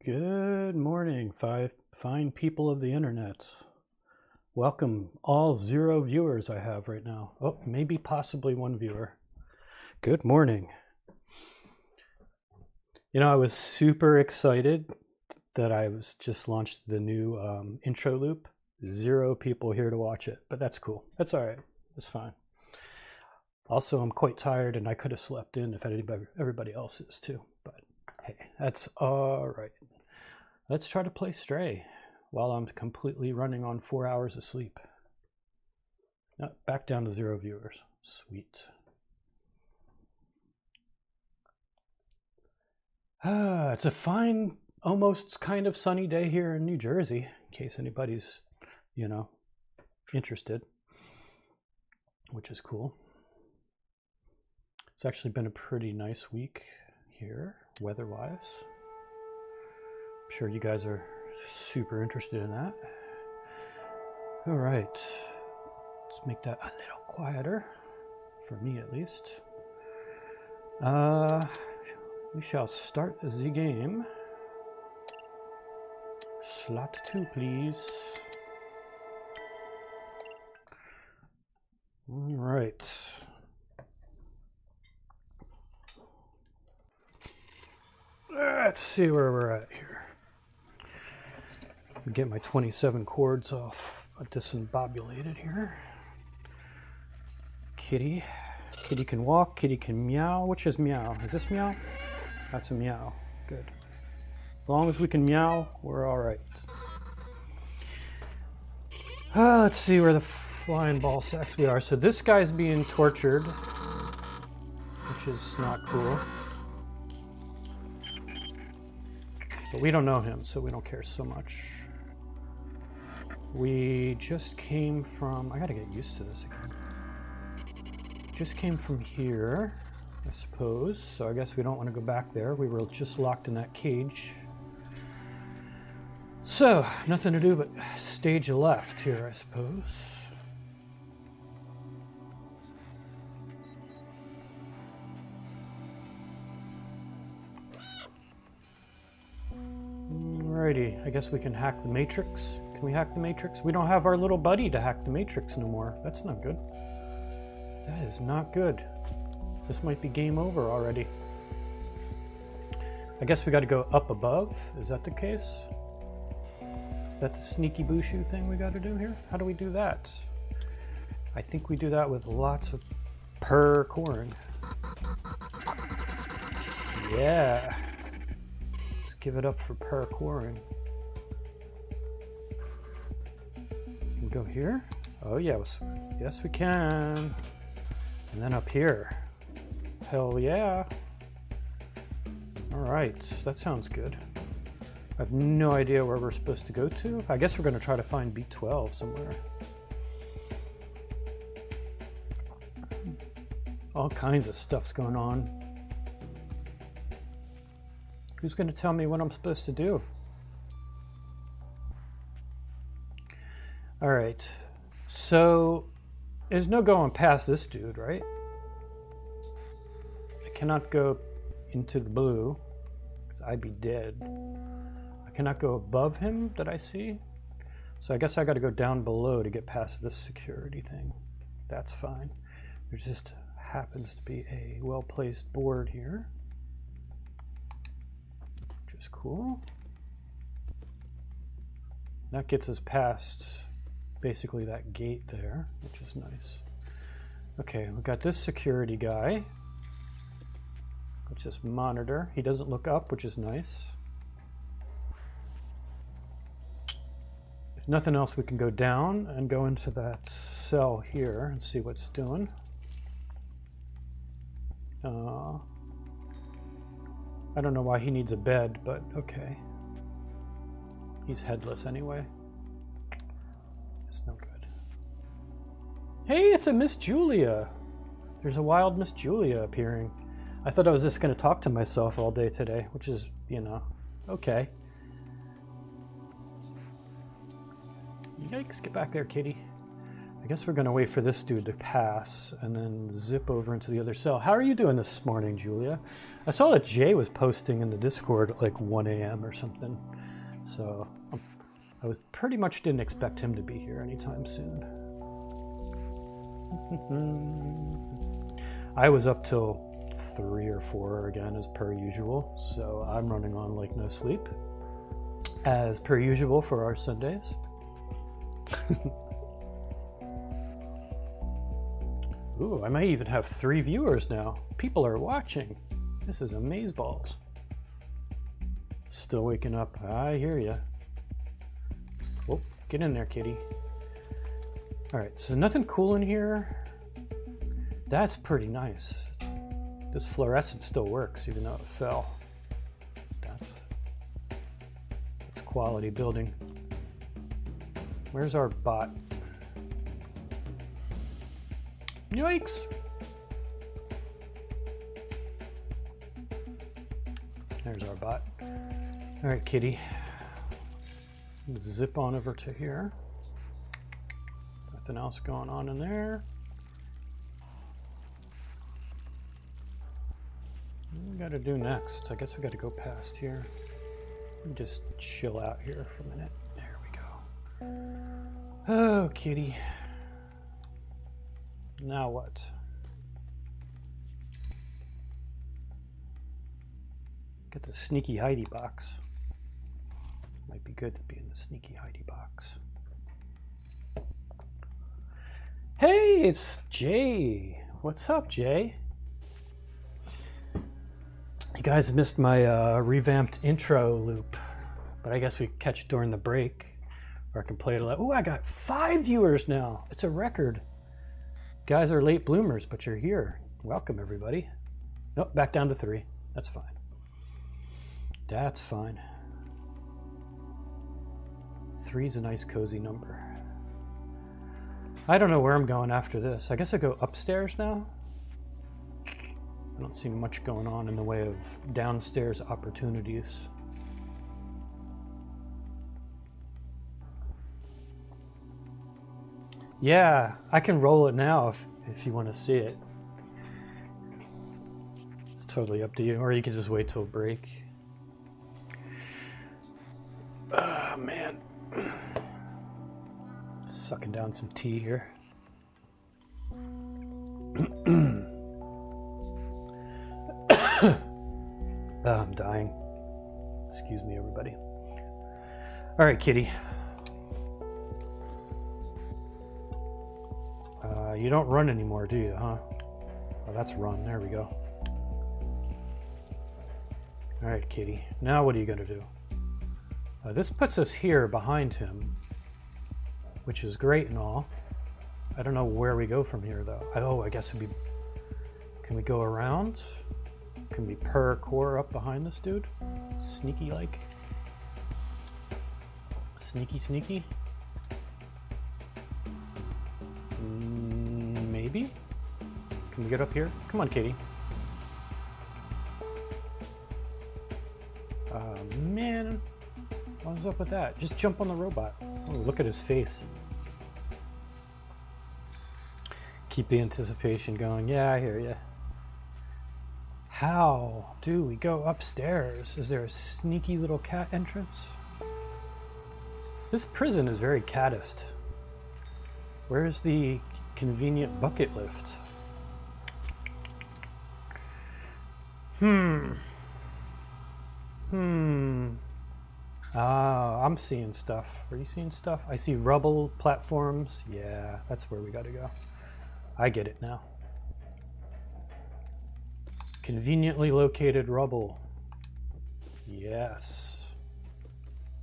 Good morning, fine people of the internet. Welcome, all 0 viewers I have right now. Oh, maybe possibly 1 viewer. Good morning. You know, I was super excited that I was just launched the new intro loop. 0 people here to watch it, but that's cool. That's all right. It's fine. Also, I'm quite tired and I could have slept in if everybody else is too, but hey, that's all right. Let's try to play Stray while I'm completely running on 4 hours of sleep. Now, back down to 0 viewers. Sweet. It's a fine, almost kind of sunny day here in New Jersey, in case anybody's, you know, interested, which is cool. It's actually been a pretty nice week here, weather-wise. I'm sure you guys are super interested in that. All right, let's make that a little quieter, for me at least. We shall start the game. Slot 2, please. All right. Let's see where we're at here. Get my 27 chords off disembobulated here. Kitty. Kitty can walk, kitty can meow. Which is meow? Is this meow? That's a meow. Good. As long as we can meow, we're all right. Let's see where the flying ball sacks we are. So this guy's being tortured, which is not cool. But we don't know him, so we don't care so much. We just came from, I gotta get used to this again. Just came from here, I suppose. So I guess we don't want to go back there. We were just locked in that cage. So, nothing to do but stage left here, I suppose. Alrighty, I guess we can hack the Matrix. Can we hack the Matrix? We don't have our little buddy to hack the Matrix no more. That's not good. That is not good. This might be game over already. I guess we got to go up above. Is that the case? Is that the sneaky booshu thing we got to do here? How do we do that? I think we do that with lots of parkouring. Yeah. Let's give it up for parkouring. Can we go here? Oh yes, yes we can. And then up here. Hell yeah. All right, that sounds good. I have no idea where we're supposed to go to. I guess we're gonna try to find B12 somewhere. All kinds of stuff's going on. Who's gonna tell me what I'm supposed to do? All right, so there's no going past this dude, right? I cannot go into the blue because I'd be dead. I cannot go above him that I see. So I guess I got to go down below to get past this security thing. That's fine. There just happens to be a well-placed board here, which is cool. That gets us past basically that gate there, which is nice. Okay, we've got this security guy. Let's just monitor. He doesn't look up, which is nice. If nothing else, we can go down and go into that cell here and see what's doing. I don't know why he needs a bed, but okay. He's headless anyway. It's no good. Hey, it's a Miss Julia. There's a wild Miss Julia appearing. I thought I was just going to talk to myself all day today, which is, you know, okay. Yikes, get back there, kitty. I guess we're going to wait for this dude to pass and then zip over into the other cell. How are you doing this morning, Julia? I saw that Jay was posting in the Discord at like 1 a.m. or something. So I was pretty much didn't expect him to be here anytime soon. I was up till 3 or 4 again as per usual. So I'm running on like no sleep as per usual for our Sundays. Ooh, I might even have 3 viewers now. People are watching. This is amazeballs. Still waking up. I hear ya. Oh, get in there, kitty. All right, so nothing cool in here. That's pretty nice. This fluorescent still works, even though it fell. That's quality building. Where's our bot? Yikes! There's our bot. All right, kitty. Zip on over to here. Nothing else going on in there. What we gotta do next? I guess we gotta go past here. And just chill out here for a minute. There we go. Oh, kitty. Now what? Get the sneaky hidey box. Might be good to be in the sneaky hidey box. Hey, it's Jay. What's up, Jay? You guys missed my revamped intro loop, but I guess we catch it during the break, or I can play it a lot. Oh, I got 5 viewers now. It's a record. Guys are late bloomers, but you're here. Welcome, everybody. Nope, back down to 3. That's fine. That's fine. 3's a nice, cozy number. I don't know where I'm going after this. I guess I go upstairs now. I don't see much going on in the way of downstairs opportunities. Yeah, I can roll it now if you want to see it. It's totally up to you, or you can just wait till break. Oh, man. Sucking down some tea here. I'm dying. Excuse me, everybody. All right, kitty. You don't run anymore, do you, huh? Oh, that's run. There we go. All right, kitty. Now what are you going to do? This puts us here behind him, which is great and all. I don't know where we go from here, though. Oh, I guess it'd be... Can we go around? Can we parkour up behind this dude? Sneaky-like? Sneaky, sneaky? Maybe? Can we get up here? Come on, kitty. Man. What's up with that? Just jump on the robot. Oh, look at his face. Keep the anticipation going. Yeah, I hear you. How do we go upstairs? Is there a sneaky little cat entrance? This prison is very caddist. Where's the convenient bucket lift? I'm seeing stuff. Are you seeing stuff? I see rubble platforms. Yeah, that's where we gotta go. I get it now. Conveniently located rubble. Yes.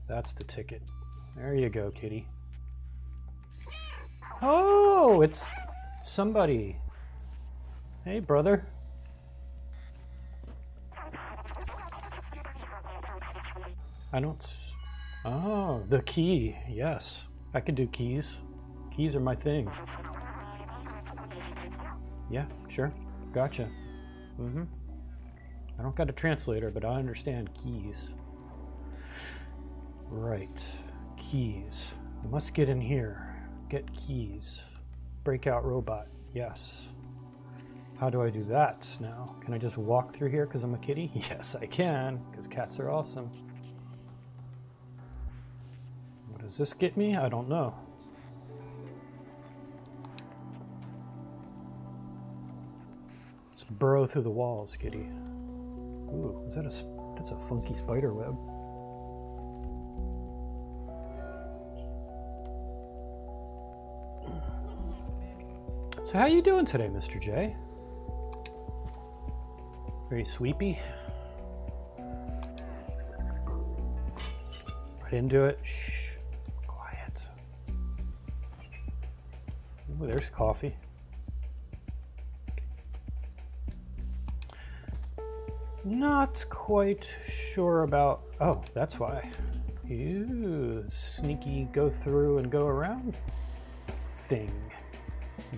That's the ticket. There you go, kitty. Oh, it's somebody. Hey, brother. I don't... Oh, the key. Yes. I can do keys. Keys are my thing. Yeah, sure. Gotcha. I don't got a translator, but I understand keys. Right. Keys. I must get in here. Get keys. Breakout robot. Yes. How do I do that now? Can I just walk through here because I'm a kitty? Yes, I can, because cats are awesome. What does this get me? I don't know. Let's burrow through the walls, kitty. Ooh, is that that's a funky spider web. So how you doing today, Mr. J? Very sweepy. Right into it. Shh. Quiet. Ooh, there's coffee. Not quite sure about... Oh, that's why. Ew, sneaky go through and go around thing.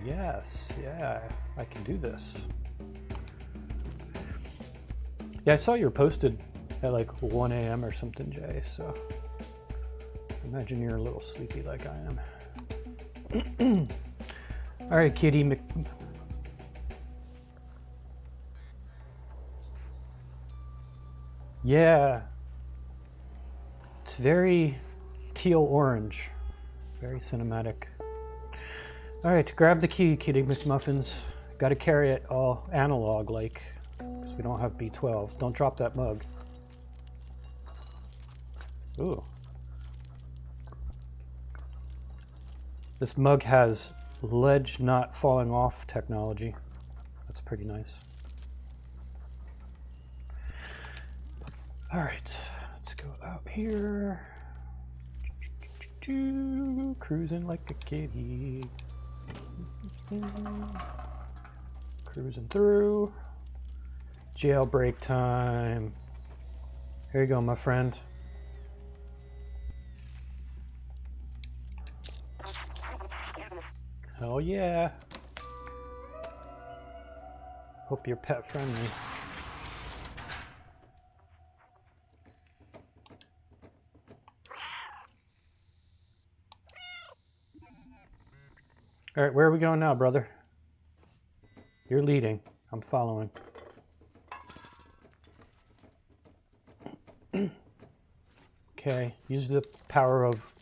Yes, yeah, I can do this. Yeah, I saw you were posted at like 1 a.m. or something, Jay, so imagine you're a little sleepy like I am. All right, kitty. Yeah, it's very teal orange, very cinematic. All right, grab the key, Kitty McMuffins. Got to carry it all analog like, because we don't have B12. Don't drop that mug. Ooh. This mug has ledge not falling off technology. That's pretty nice. All right, let's go out here. Cruising like a kitty. Cruising through. Jailbreak time. Here you go, my friend. Hell yeah. Hope you're pet friendly. All right, where are we going now, brother? You're leading. I'm following. Okay, use the power of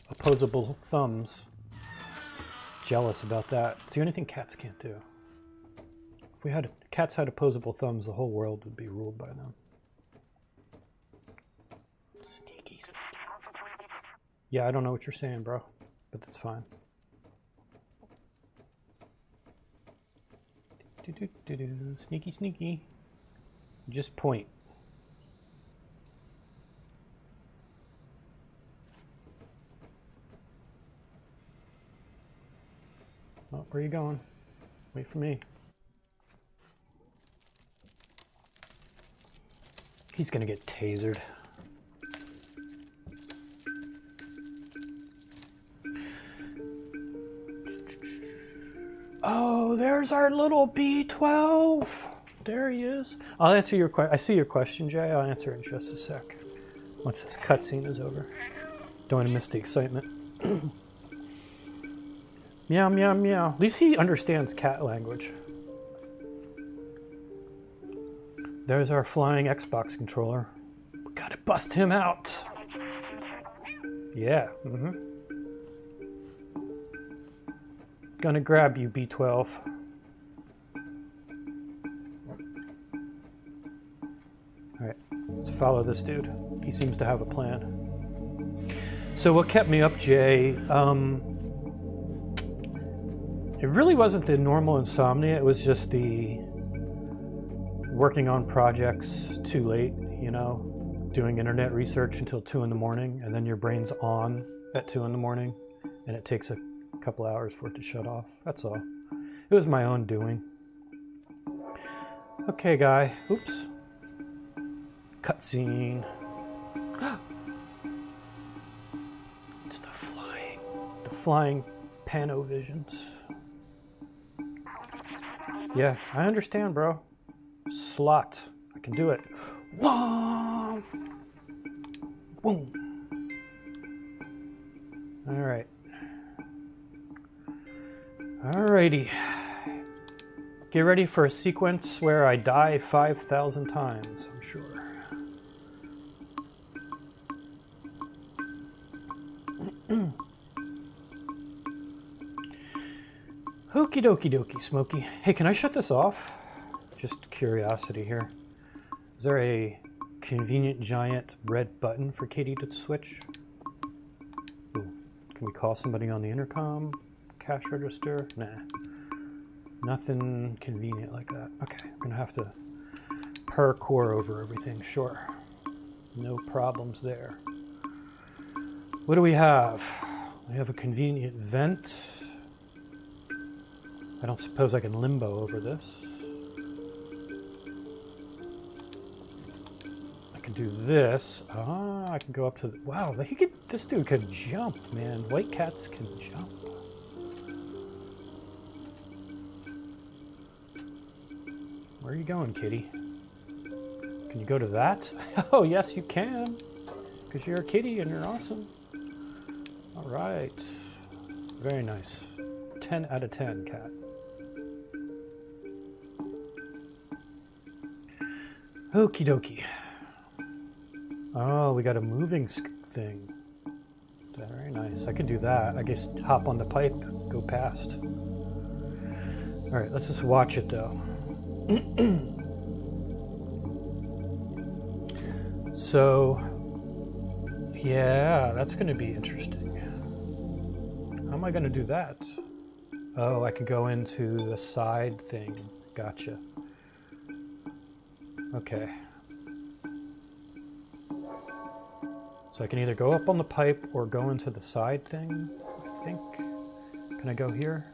opposable thumbs. Jealous about that. It's the only thing cats can't do. If cats had opposable thumbs, the whole world would be ruled by them. Sneaky. Yeah, I don't know what you're saying, bro, but that's fine. Sneaky, sneaky. Just point. Oh, where are you going? Wait for me. He's gonna get tasered. Oh, there's our little B12. There he is. I'll answer your question. I see your question, Jay. I'll answer it in just a sec. Once this cutscene is over. Don't want to miss the excitement. Meow, meow, meow. At least he understands cat language. There's our flying Xbox controller. We gotta bust him out. Yeah. Gonna grab you, B12. Alright, let's follow this dude. He seems to have a plan. So what kept me up, Jay, it really wasn't the normal insomnia, it was just the working on projects too late, you know, doing internet research until 2 in the morning, and then your brain's on at 2 in the morning, and it takes a couple hours for it to shut off. That's all. It was my own doing. Okay, guy. Oops. Cutscene. It's the flying Panovisions. Yeah, I understand, bro. Slot. I can do it. Whoa! Boom. All right. Alrighty. Get ready for a sequence where I die 5,000 times, I'm sure. Okie dokie dokie, Smokey. Hey, can I shut this off? Just curiosity here. Is there a convenient giant red button for Katie to switch? Ooh. Can we call somebody on the intercom? Cash register? Nah. Nothing convenient like that. Okay, I'm gonna have to parkour over everything, sure. No problems there. What do we have? We have a convenient vent. I don't suppose I can limbo over this. I can do this. Ah, I can go up to the, wow, this dude could jump, man. White cats can jump. Where are you going, kitty? Can you go to that? Oh, yes, you can. Because you're a kitty and you're awesome. All right. Very nice. 10 out of 10, cat. Okie dokie. Oh, we got a moving thing. Very nice. I could do that. I guess hop on the pipe, go past. All right, let's just watch it though. So, yeah, that's going to be interesting. How am I going to do that? Oh, I can go into the side thing. Gotcha. Okay. So I can either go up on the pipe or go into the side thing, I think. Can I go here?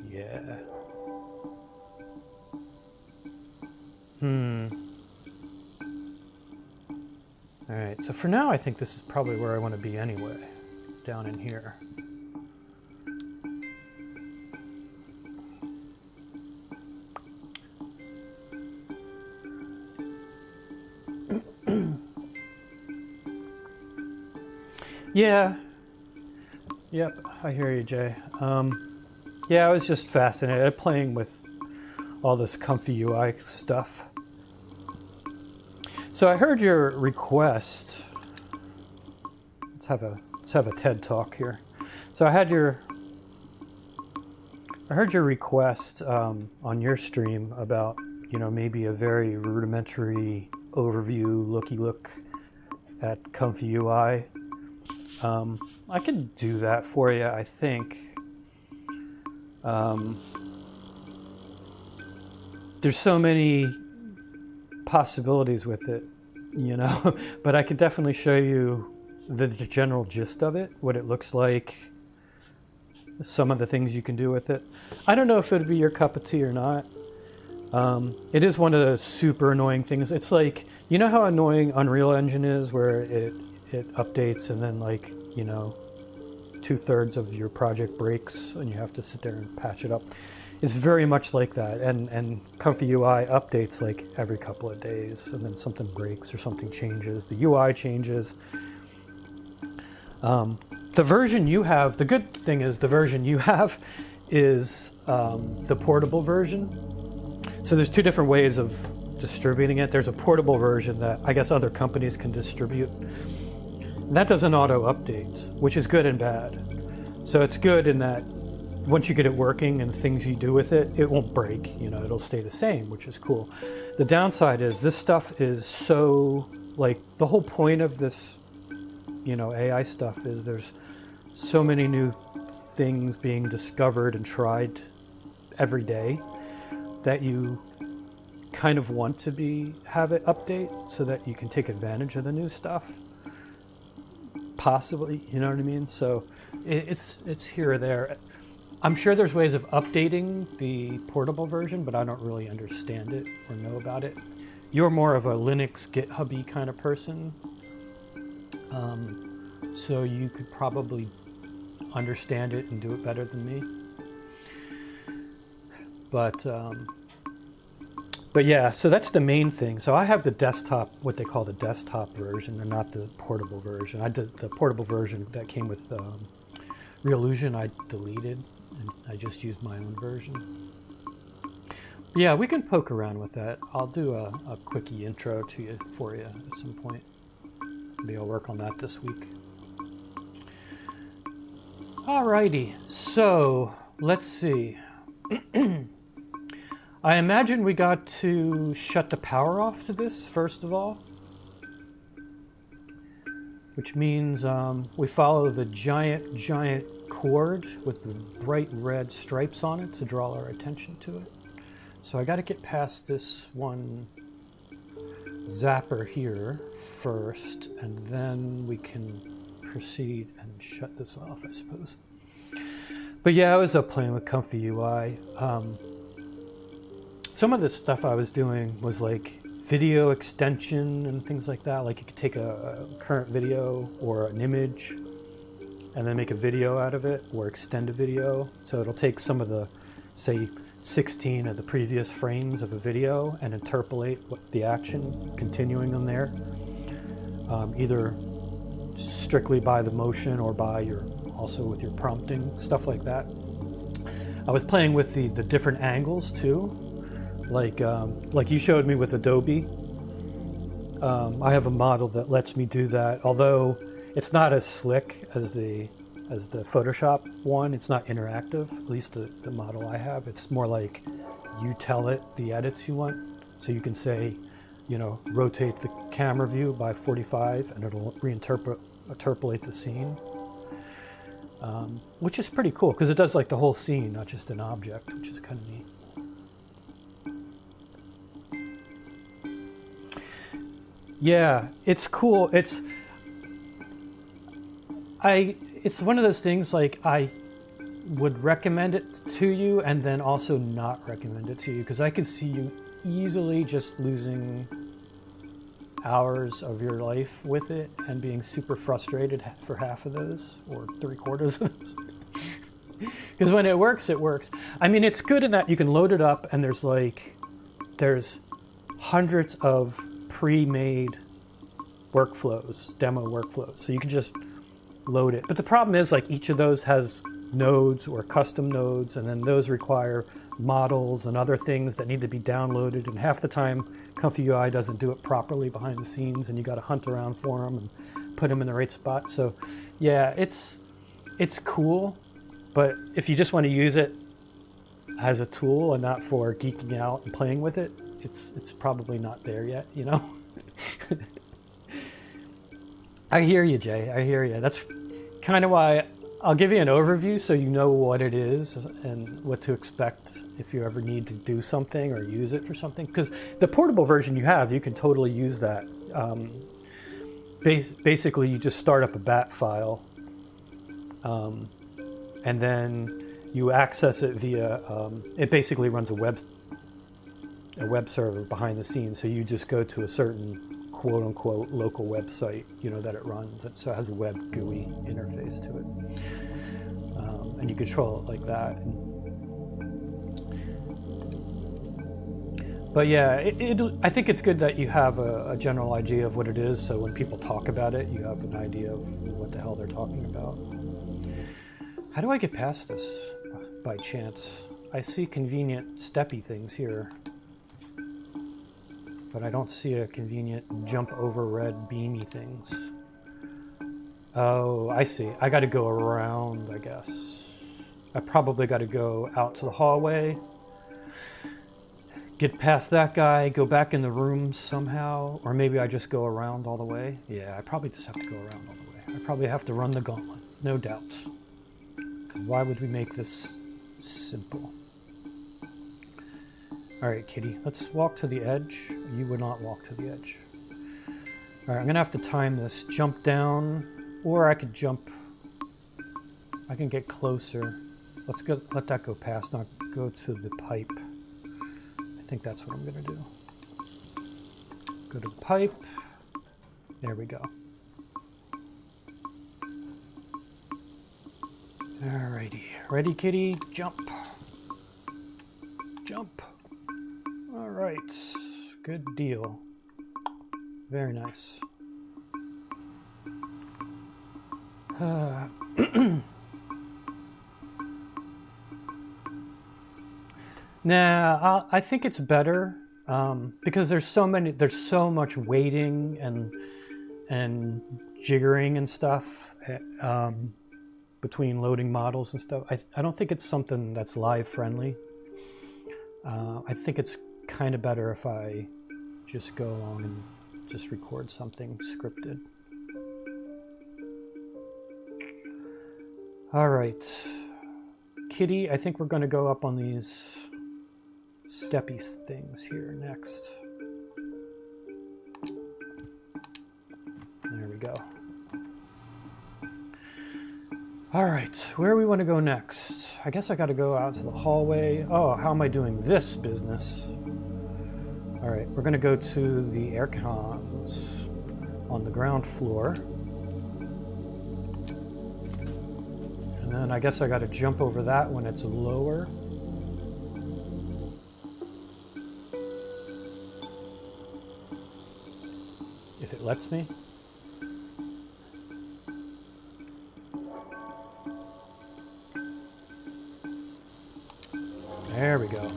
Yeah. All right, so for now, I think this is probably where I want to be anyway, down in here. Yeah. Yep, I hear you, Jay. Yeah, I was just fascinated playing with all this comfy UI stuff. So I heard your request. Let's have a TED talk here. So I heard your request on your stream about, you know, maybe a very rudimentary overview, look at comfy UI. I could do that for you, I think. There's so many possibilities with it, you know, but I could definitely show you the general gist of it, what it looks like, some of the things you can do with it. I don't know if it would be your cup of tea or not. It is one of the super annoying things. It's like, you know how annoying Unreal Engine is, where it updates and then, like, you know, 2/3 of your project breaks and you have to sit there and patch it up. It's very much like that, and Comfy UI updates like every couple of days, and then something breaks or something changes. The UI changes. The version you have, the good thing is the version you have is the portable version. So there's two different ways of distributing it. There's a portable version that I guess other companies can distribute. And that doesn't auto-update, which is good and bad. So it's good in that once you get it working and things you do with it, it won't break, you know, it'll stay the same, which is cool. The downside is this stuff is so, like, the whole point of this, you know, AI stuff is there's so many new things being discovered and tried every day that you kind of want to have it update so that you can take advantage of the new stuff. Possibly, you know what I mean? So it's here or there. I'm sure there's ways of updating the portable version, but I don't really understand it or know about it. You're more of a Linux GitHub-y kind of person, so you could probably understand it and do it better than me. But yeah, so that's the main thing. So I have the desktop, what they call the desktop version, and not the portable version. I did the portable version that came with Reallusion. I deleted And I just used my own version. Yeah, we can poke around with that. I'll do a quickie intro to you for you at some point. Maybe I'll work on that this week. Alrighty, so let's see. I imagine we got to shut the power off to this first of all, which means we follow the giant cord with the bright red stripes on it to draw our attention to it. So I got to get past this one zapper here first, and then we can proceed and shut this off, I suppose. But yeah, I was up playing with Comfy UI. Some of the stuff I was doing was like video extension and things like that. Like you could take a current video or an image and then make a video out of it, or extend a video. So it'll take some of the, say, 16 of the previous frames of a video and interpolate what the action continuing on there, either strictly by the motion or by your, also with your prompting, stuff like that. I was playing with the different angles too, like you showed me with Adobe. I have a model that lets me do that, although it's not as slick as the Photoshop one. It's not interactive, at least the model I have. It's more like you tell it the edits you want. So you can say, you know, rotate the camera view by 45 and it'll interpolate the scene, which is pretty cool because it does like the whole scene, not just an object, which is kind of neat. Yeah, it's cool. It's one of those things, like I would recommend it to you and then also not recommend it to you, because I could see you easily just losing hours of your life with it and being super frustrated for half of those or 3/4 of those. Because when it works, it works. I mean, it's good in that you can load it up and there's hundreds of pre-made workflows, demo workflows. So you can just load it. But the problem is, like, each of those has nodes or custom nodes, and then those require models and other things that need to be downloaded. And half the time, Comfy UI doesn't do it properly behind the scenes, and you got to hunt around for them and put them in the right spot. So yeah, it's cool. But if you just want to use it as a tool and not for geeking out and playing with it, it's probably not there yet, you know? I hear you, Jay. I hear you. That's kind of why I'll give you an overview so you know what it is and what to expect if you ever need to do something or use it for something. Because the portable version you have, you can totally use that. Basically, you just start up a bat file, and then you access it via, it basically runs a web server behind the scenes. So you just go to a certain quote unquote local website, you know, that it runs. So it has a web GUI interface to it. And you control it like that. But yeah, I think it's good that you have a general idea of what it is. So when people talk about it, you have an idea of what the hell they're talking about. How do I get past this by chance? I see convenient steppy things here, but I don't see a convenient jump over red beamy things. Oh, I see. I got to go around, I guess. I probably got to go out to the hallway, get past that guy, go back in the room somehow, or maybe I just go around all the way. Yeah, I probably just have to go around all the way. I probably have to run the gauntlet, no doubt. 'Cause why would we make this simple? All right, kitty, let's walk to the edge. You would not walk to the edge. All right, I'm gonna have to time this. Jump down, or I could jump. I can get closer. Let's go. Let that go past. Not go to the pipe. I think that's what I'm gonna do. Go to the pipe. There we go. Alrighty, ready, kitty? Jump. Jump. All right, good deal. Very nice. Nah, I think it's better because there's so much waiting and jiggering and stuff between loading models and stuff. I don't think it's something that's live friendly. I think it's kind of better if I just go along and just record something scripted. All right, Kitty, I think we're going to go up on these steppy things here next. There we go. All right, where do we want to go next? I guess I got to go out to the hallway. Oh, how am I doing this business? All right, we're going to go to the air cons on the ground floor. And then I guess I got to jump over that when it's lower. If it lets me. There we go.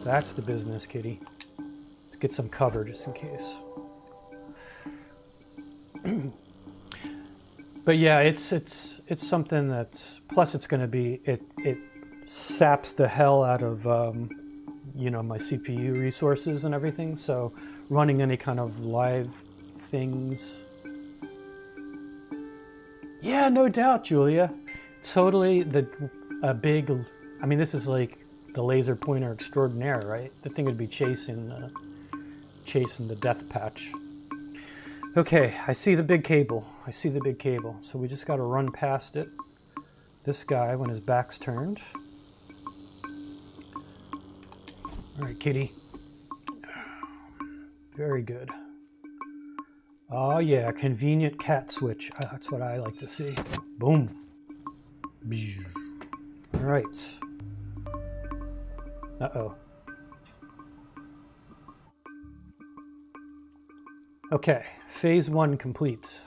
That's the business, Kitty. Let's get some cover just in case. But yeah, it's something that, plus it's going to be, it saps the hell out of you know, my CPU resources and everything. So running any kind of live things. Yeah, no doubt, Julia. Totally a big, I mean, this is like the laser pointer extraordinaire, right? The thing would be chasing the death patch. Okay, I see the big cable. I see the big cable. So we just got to run past it. This guy when his back's turned. All right, Kitty. Very good. Oh yeah, convenient cat switch. That's what I like to see. Boom. All right. Uh-oh. Okay, phase 1 complete.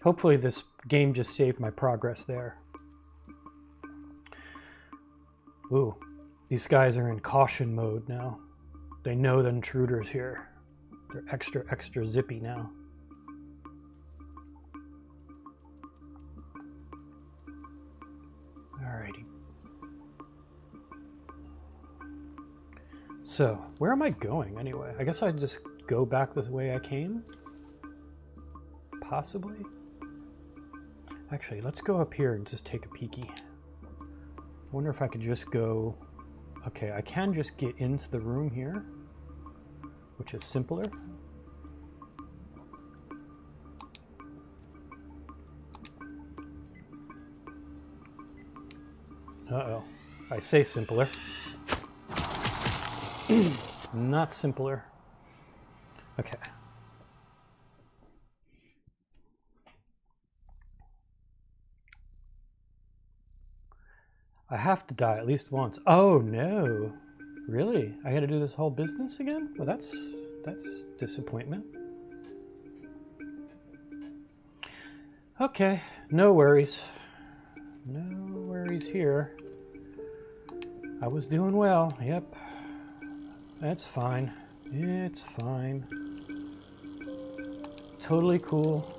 Hopefully this game just saved my progress there. Ooh, these guys are in caution mode now. They know the intruder's here. They're extra zippy now. Alrighty. So, where am I going anyway? I guess I just go back the way I came? Possibly? Actually, let's go up here and just take a peeky. I wonder if I could just go... Okay, I can just get into the room here, which is simpler. Uh-oh. I say simpler. Not simpler. Okay. I have to die at least once. Oh no. Really? I gotta do this whole business again? Well, that's disappointment. Okay, no worries. No worries here. I was doing well, yep. That's fine. It's fine. Totally cool.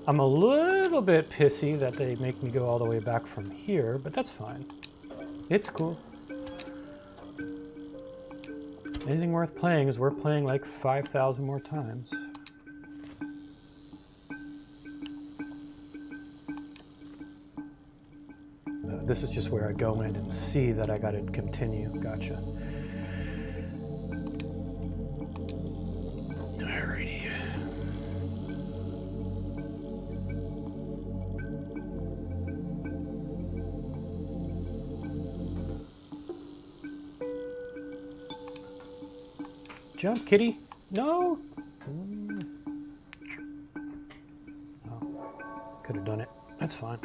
I'm a little bit pissy that they make me go all the way back from here, but that's fine. It's cool. Anything worth playing is worth playing like 5,000 more times. This is just where I go in and see that I gotta continue. Gotcha. Alrighty. Jump, kitty. No. Oh, could have done it. That's fine.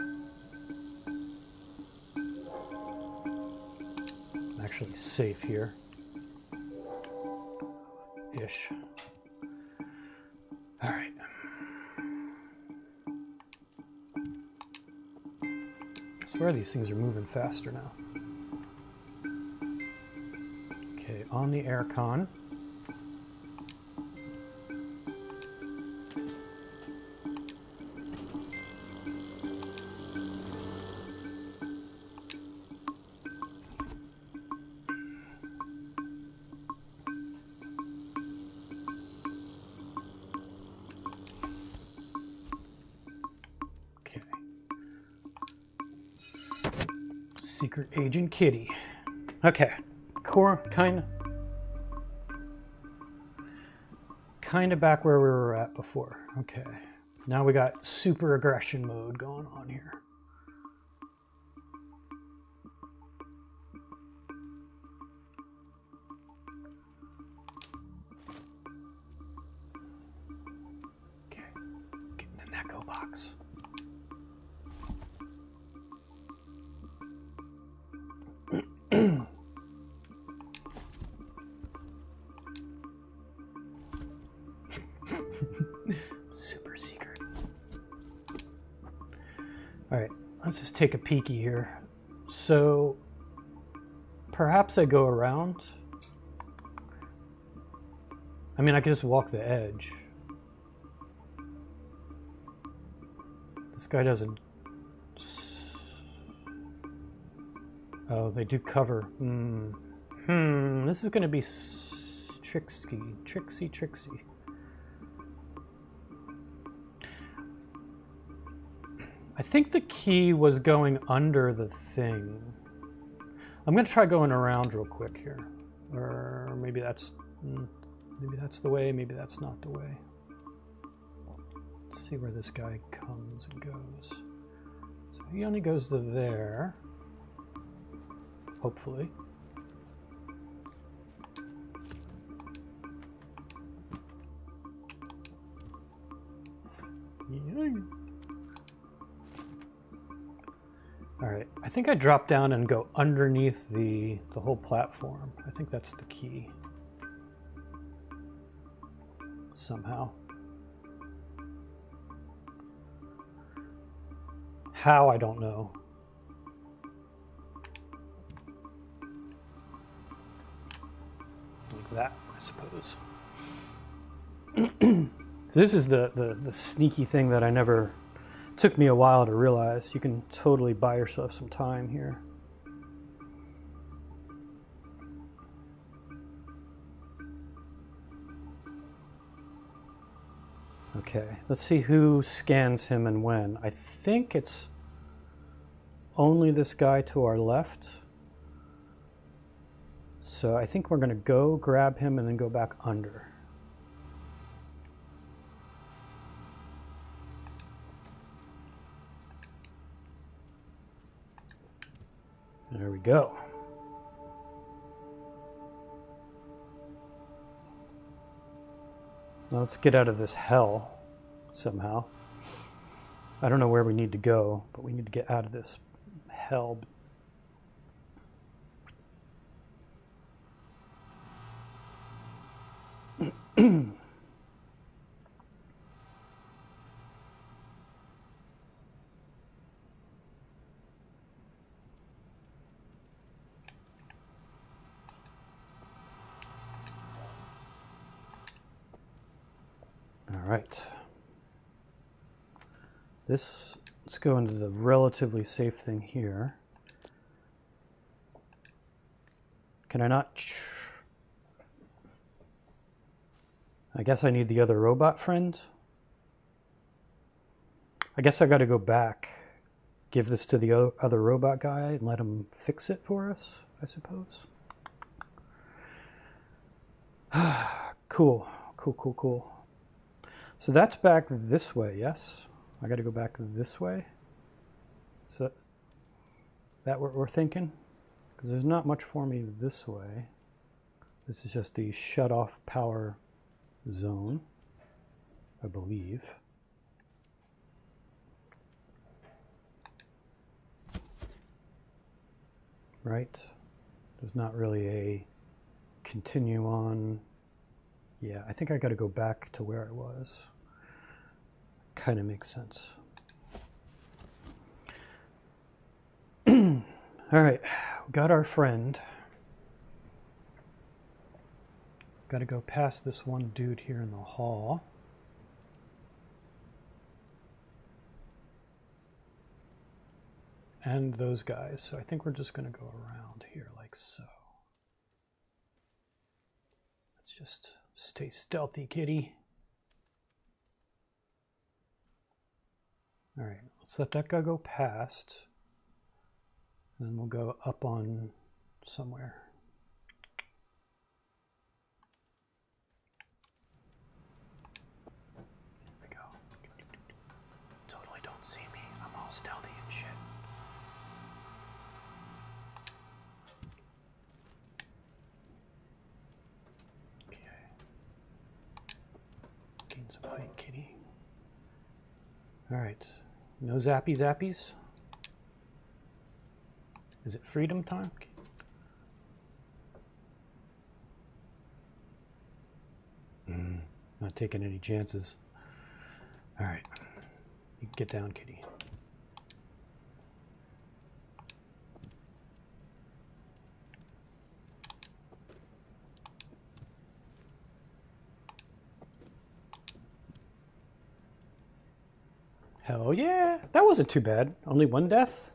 I'm actually safe here. Ish. All right. I swear these things are moving faster now. on the aircon. Secret Agent Kitty. Okay, core kind of back where we were at before. Okay, now we got super aggression mode going on here. Okay, getting in that go box. Super secret. All right, let's just take a peeky here. So perhaps I go around. I mean, I could just walk the edge. This guy doesn't. Oh, they do cover. This is going to be tricksy. I think the key was going under the thing. I'm going to try going around real quick here. Or maybe that's the way, maybe that's not the way. Let's see where this guy comes and goes. So he only goes to there. Hopefully. All right, I think I drop down and go underneath the whole platform. I think that's the key. Somehow. How, I don't know. Like that, I suppose. So this is the sneaky thing that I never... took me a while to realize. You can totally buy yourself some time here. Okay, let's see who scans him and when. I think it's only this guy to our left. So I think we're going to go grab him and then go back under. There we go. Now let's get out of this hell somehow. I don't know where we need to go, but we need to get out of this hell. All right. Let's go into the relatively safe thing here. Can I not? I guess I need the other robot friend. I guess I got to go back, give this to the other robot guy and let him fix it for us, I suppose. Cool. So that's back this way, yes? I got to go back this way? So that what we're thinking? Because there's not much for me this way. This is just the shut-off power zone, I believe. Right? There's not really a continue on. Yeah, I think I got to go back to where I was. Kind of makes sense. All right, we got our friend. Got to go past this one dude here in the hall. And those guys. So I think we're just going to go around here like so. Let's just stay stealthy, kitty. All right, let's let that guy go past. And then we'll go up on somewhere. There we go. Totally don't see me. I'm all stealthy and shit. Okay. Gain some height, kitty. All right. No zappy zappies. Is it freedom time? Not taking any chances. All right. You can get down, kitty. Hell yeah. That wasn't too bad. Only one death.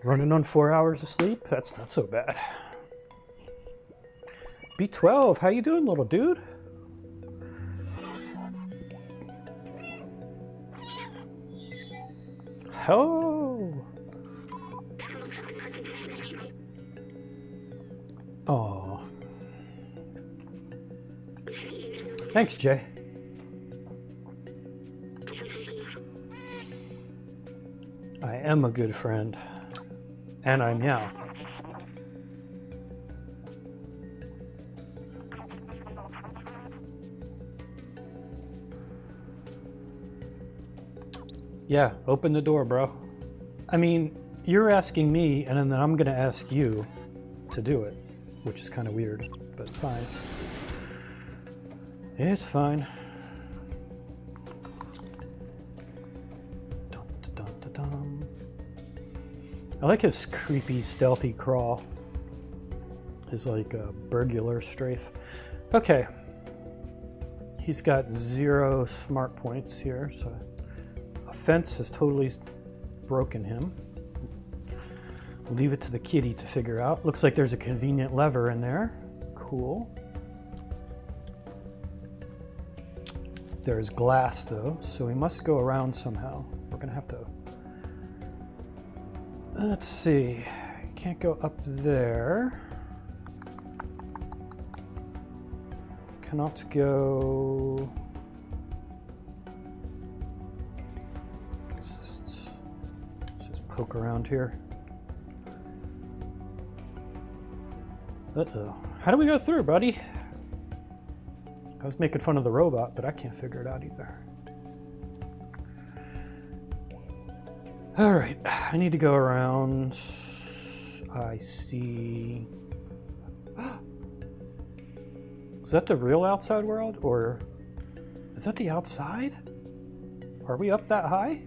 Running on 4 hours of sleep? That's not so bad. B12, how you doing, little dude? Oh. Oh. Thanks, Jay. I am a good friend. And I meow. Yeah, open the door, bro. I mean, you're asking me, and then I'm gonna ask you to do it, which is kind of weird, but fine. It's fine. Dun, dun, dun, dun. I like his creepy, stealthy crawl. His like burglar strafe. Okay. He's got 0 smart points here, so a fence has totally broken him. Leave it to the kitty to figure out. Looks like there's a convenient lever in there. Cool. There's glass though, so we must go around somehow. We're gonna have to... Let's see. Can't go up there. Cannot go... Let's just poke around here. Uh-oh. How do we go through, buddy? I was making fun of the robot, but I can't figure it out either. All right, I need to go around. I see... Is that the real outside world, or is that the outside? Are we up that high?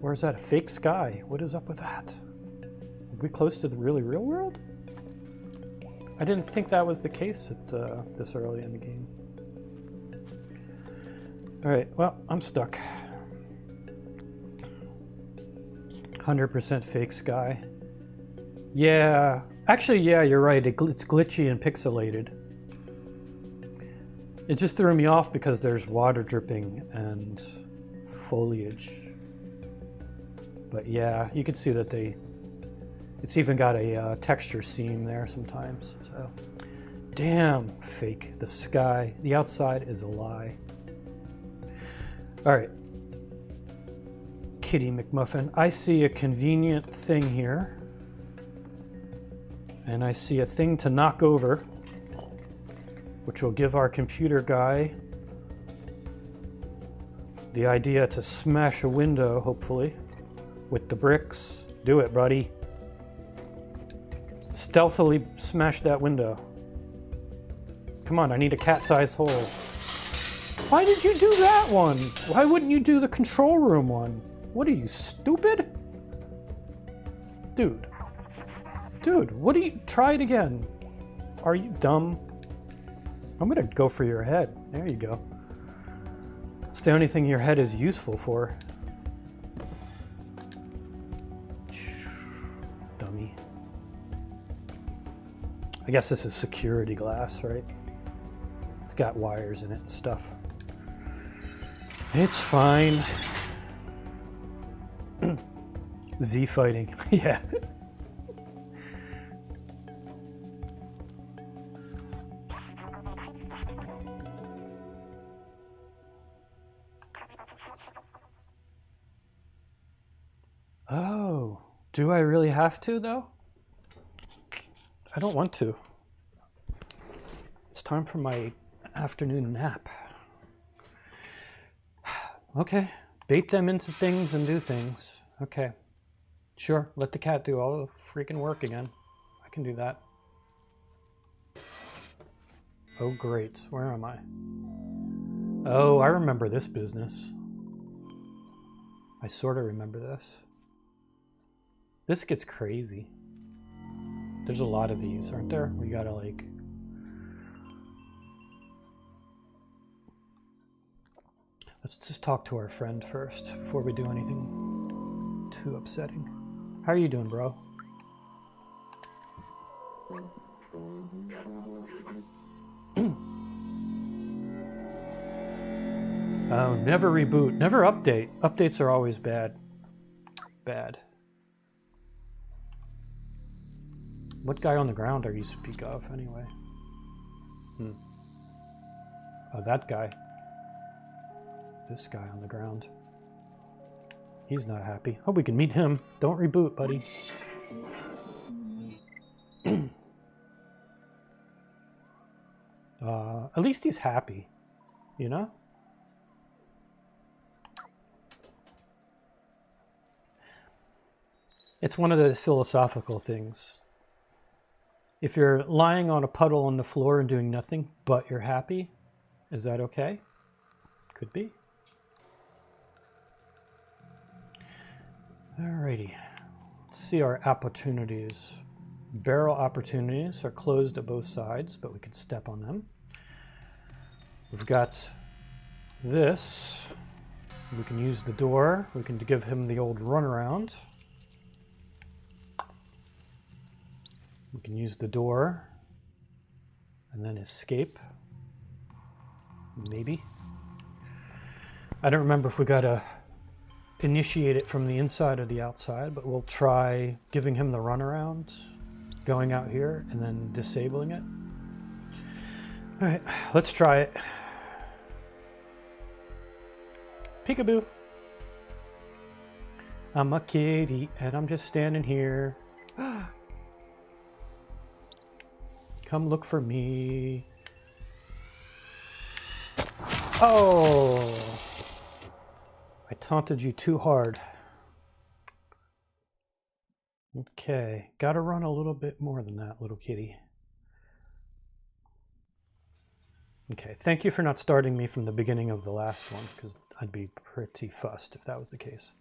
Or is that a fake sky? What is up with that? Are we close to the really real world? I didn't think that was the case at this early in the game. All right, well, I'm stuck. 100% fake sky. Yeah, actually, yeah, you're right. It's glitchy and pixelated. It just threw me off because there's water dripping and foliage. But yeah, you can see that it's even got a texture seam there sometimes. So, damn fake. The sky, the outside is a lie. All right, Kitty McMuffin. I see a convenient thing here. And I see a thing to knock over, which will give our computer guy the idea to smash a window, hopefully, with the bricks. Do it, buddy. Stealthily smash that window. Come on, I need a cat-sized hole. Why did you do that one? Why wouldn't you do the control room one? What are you, stupid? Dude. Dude, what do you... Try it again. Are you dumb? I'm gonna go for your head. There you go. It's the only thing your head is useful for. Dummy. I guess this is security glass, right? It's got wires in it and stuff. It's fine. Z fighting. Yeah. Oh, do I really have to though? I don't want to. It's time for my afternoon nap. Okay, bait them into things and do things. Okay, sure, let the cat do all the freaking work again. I can do that. Oh great, where am I? Oh, I remember this business. I sort of remember this. This gets crazy. There's a lot of these, aren't there? We gotta like... Let's just talk to our friend first before we do anything too upsetting. How are you doing, bro? Oh, never reboot, never update. Updates are always bad. Bad. What guy on the ground are you speak of, anyway? Oh, that guy. This guy on the ground. He's not happy. Hope we can meet him. Don't reboot, buddy. At least he's happy, you know? It's one of those philosophical things. If you're lying on a puddle on the floor and doing nothing, but you're happy, is that okay? Could be. Alrighty. Let's see our opportunities. Barrel opportunities are closed at both sides, but we can step on them. We've got this. We can use the door. We can give him the old runaround. We can use the door and then escape. Maybe. I don't remember if we gotta initiate it from the inside or the outside, but we'll try giving him the runaround, going out here and then disabling it. All right, let's try it. Peekaboo. I'm a kitty and I'm just standing here. Come look for me. Oh! I taunted you too hard. Okay, gotta run a little bit more than that, little kitty. Okay, thank you for not starting me from the beginning of the last one, because I'd be pretty fussed if that was the case.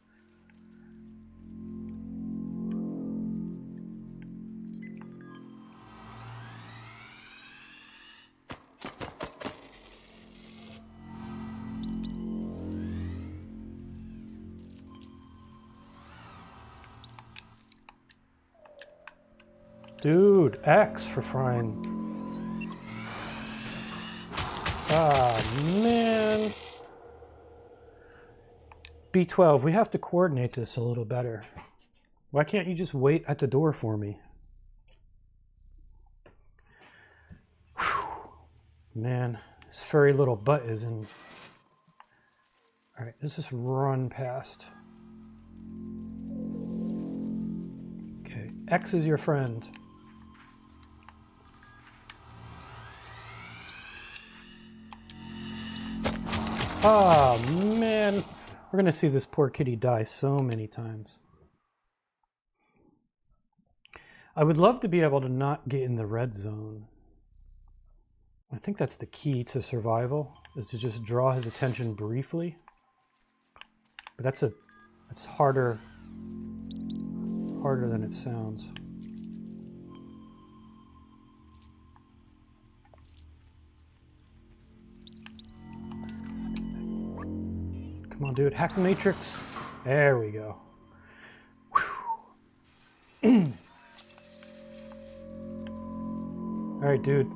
Dude, X for frying. Ah, man. B12, we have to coordinate this a little better. Why can't you just wait at the door for me? Whew. Man, this furry little butt is in. All right, let's just run past. Okay, X is your friend. Oh, man. We're going to see this poor kitty die so many times. I would love to be able to not get in the red zone. I think that's the key to survival, is to just draw his attention briefly. But that's harder than it sounds. on, dude. Hack the matrix. There we go. All right, dude.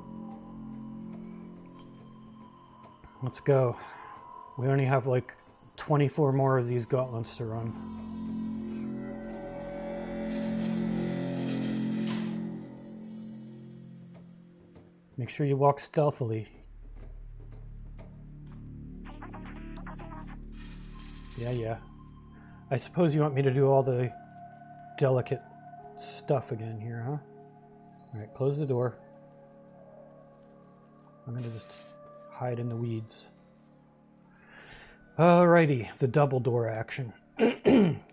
Let's go. We only have like 24 more of these gauntlets to run. Make sure you walk stealthily. Yeah. I suppose you want me to do all the delicate stuff again here, huh? All right, close the door. I'm gonna just hide in the weeds. Alrighty, the double door action.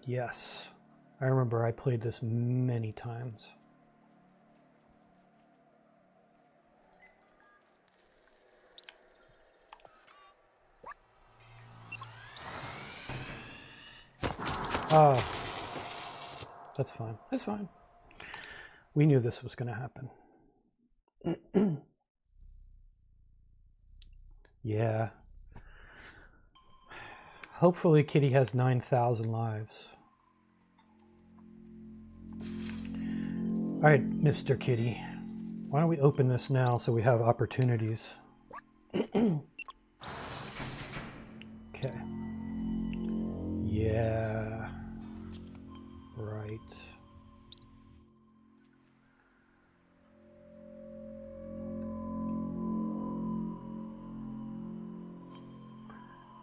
Yes. I remember I played this many times. Oh, that's fine. That's fine. We knew this was going to happen. Yeah. Hopefully Kitty has 9,000 lives. All right, Mr. Kitty. Why don't we open this now so we have opportunities? Okay. Yeah. Right.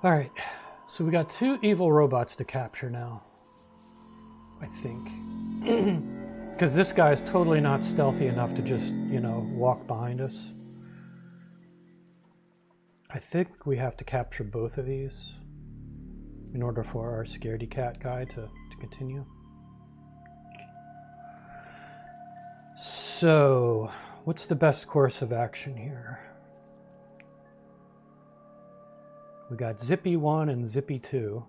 All right. So we got 2 evil robots to capture now. I think. Because this guy is totally not stealthy enough to just, you know, walk behind us. I think we have to capture both of these in order for our scaredy cat guy to continue. So, what's the best course of action here? We got Zippy 1 and Zippy 2.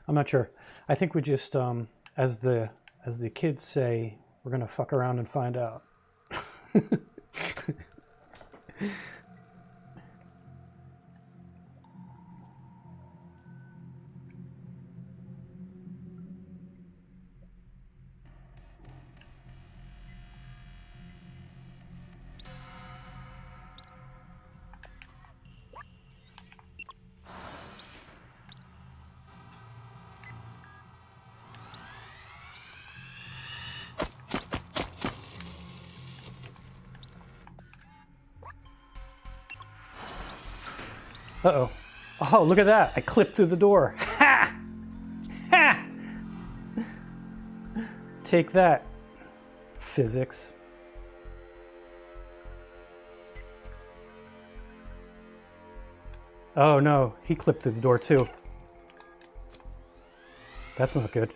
I'm not sure. I think we just, as the kids say, we're gonna fuck around and find out. Uh-oh. Oh, look at that. I clipped through the door. Ha! Ha! Take that, physics. Oh no, he clipped through the door too. That's not good.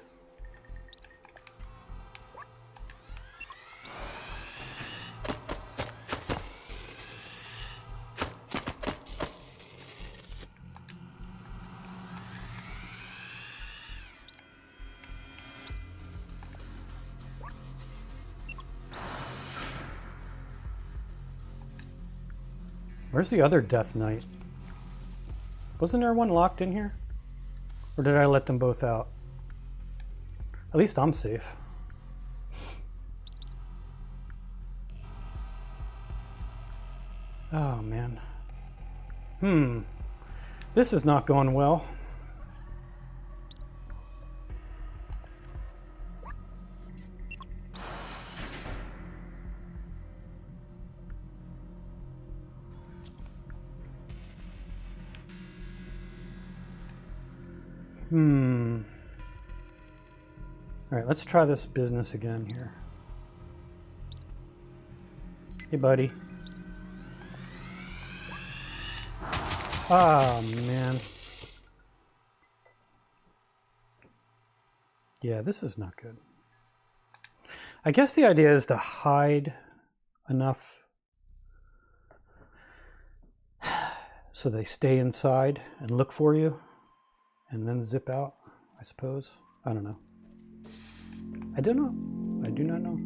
Where's the other Death Knight? Wasn't there one locked in here? Or did I let them both out? At least I'm safe. Oh, man. This is not going well. All right, let's try this business again here. Hey, buddy. Oh, man. Yeah, this is not good. I guess the idea is to hide enough so they stay inside and look for you. and then zip out, I suppose. I don't know. I don't know. I do not know.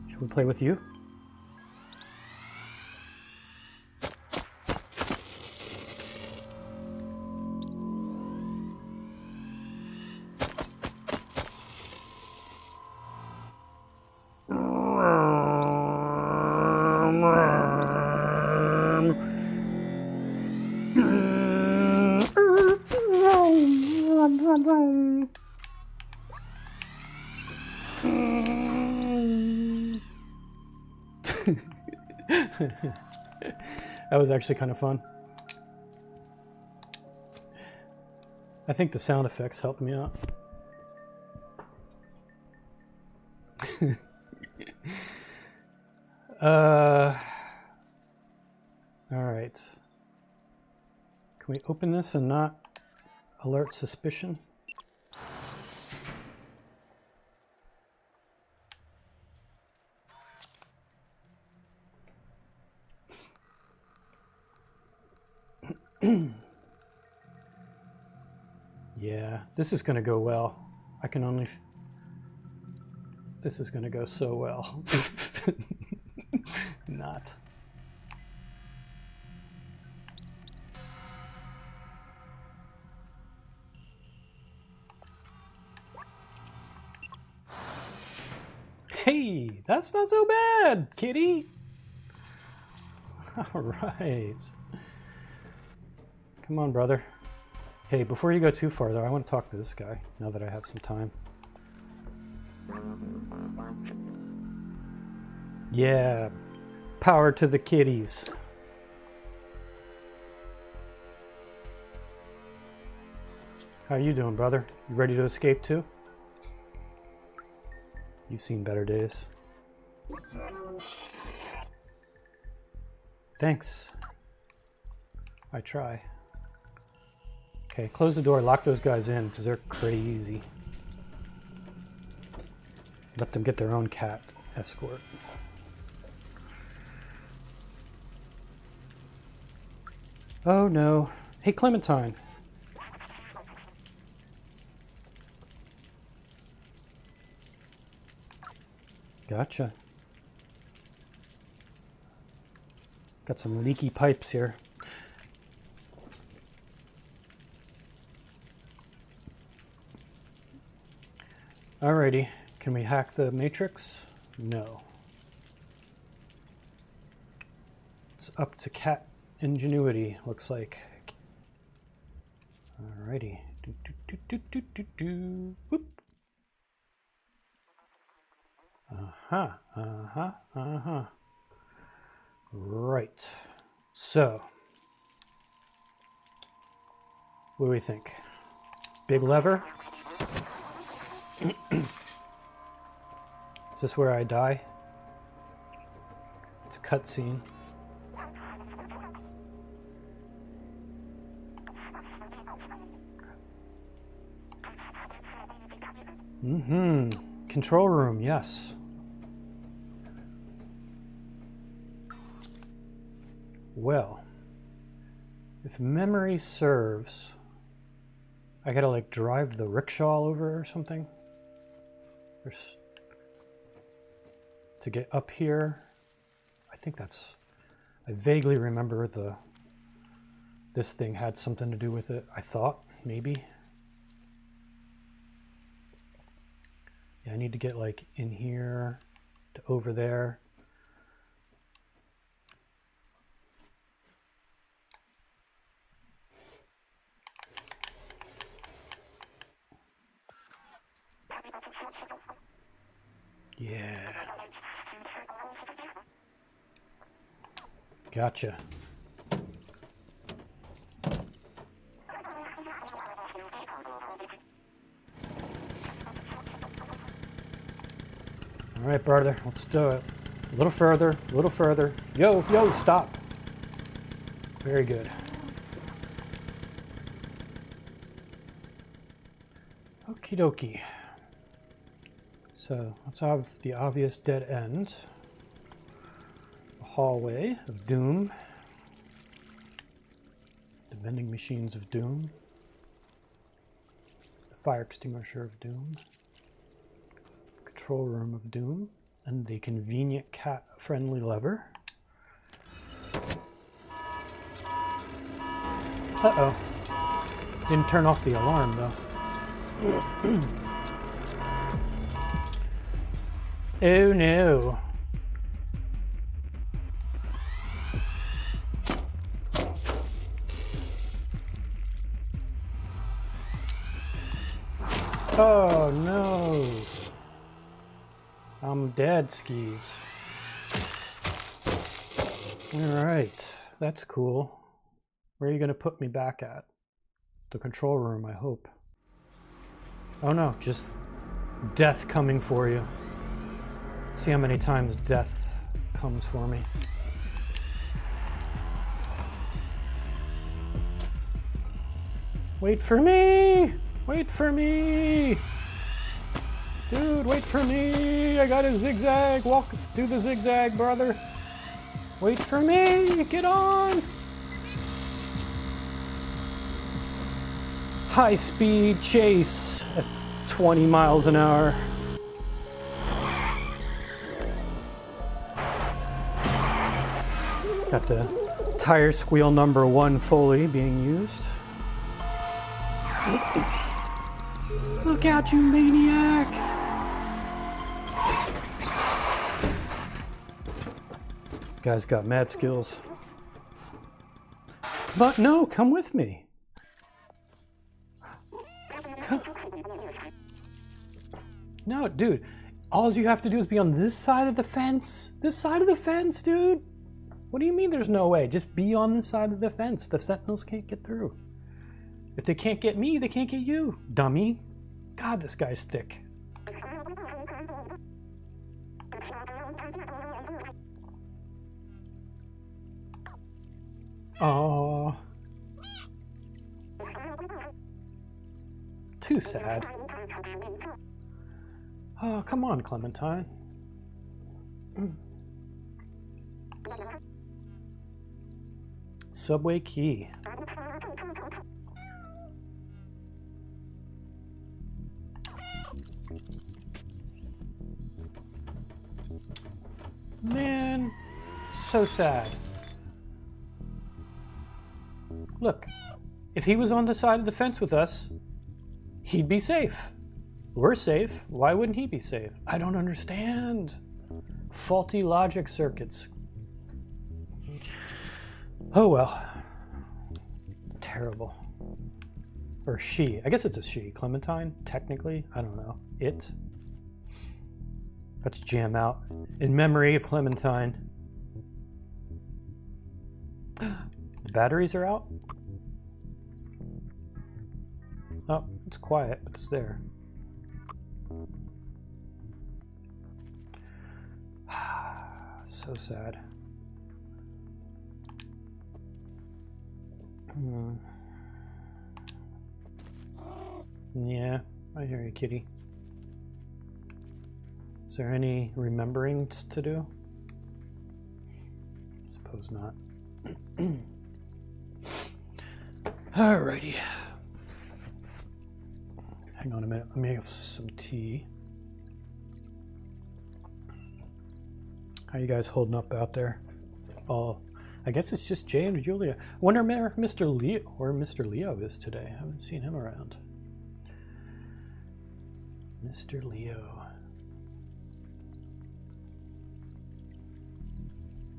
Should we play with you? That was actually kind of fun. I think the sound effects helped me out. All right. Can we open this and not alert suspicion? Yeah, this is going to go well. I can only... This is going to go so well. Not. Hey, that's not so bad, kitty. All right. Come on, brother. Hey, before you go too far, though, I want to talk to this guy now that I have some time. Yeah, power to the kitties. How you doing, brother? You ready to escape too? You've seen better days. Thanks. I try. Okay, close the door, lock those guys in, because they're crazy. Let them get their own cat escort. Oh no. Hey, Clementine. Gotcha. Got some leaky pipes here. Alrighty, can we hack the matrix? No. It's up to cat ingenuity, looks like. Alrighty. Whoop. Right. So, what do we think? Big lever? Is this where I die? It's a cutscene. Control room, yes. Well, if memory serves, I gotta like drive the rickshaw over or something. To get up here. I think that's... I vaguely remember this thing had something to do with it. I thought, maybe. Yeah, I need to get like in here to over there. Yeah. Gotcha. All right, brother, let's do it. A little further, a little further. Yo, stop. Very good. Okie dokie. So let's have the obvious dead end. A hallway of doom. The vending machines of doom. The fire extinguisher of doom. Control room of doom. And the convenient cat-friendly lever. Uh-oh. Didn't turn off the alarm, though. Oh, no. Oh, no. I'm dead, skis. All right. That's cool. Where are you going to put me back at? The control room, I hope. Oh no, just death coming for you. See how many times death comes for me. Wait for me! Wait for me! Dude, wait for me! I got a zigzag! Walk, do the zigzag, brother! Wait for me! Get on! High-speed chase at 20 miles an hour. Got the tire squeal number 1 fully being used. Look out, you maniac! Guy's got mad skills. But no, come with me. No, dude. All you have to do is be on this side of the fence. This side of the fence, dude. What do you mean there's no way? Just be on this side of the fence. The sentinels can't get through. If they can't get me, they can't get you, dummy. God, this guy's thick. Oh. Too sad. Oh, come on, Clementine. Subway key. Man, so sad. Look, if he was on the side of the fence with us, he'd be safe. We're safe. Why wouldn't he be safe? I don't understand. Faulty logic circuits. Oh well. Terrible. Or she. I guess it's a she. Clementine, technically. I don't know. It. Let's jam out. In memory of Clementine. The batteries are out? Oh, it's quiet, but it's there. So sad. Yeah, I hear you, kitty. Is there any remembering to do? Suppose not. Alrighty. Hang on a minute. Let me have some tea. How you guys holding up out there? Oh, I guess it's just Jay and Julia. I wonder where Mr. Leo is today. I haven't seen him around. Mr. Leo.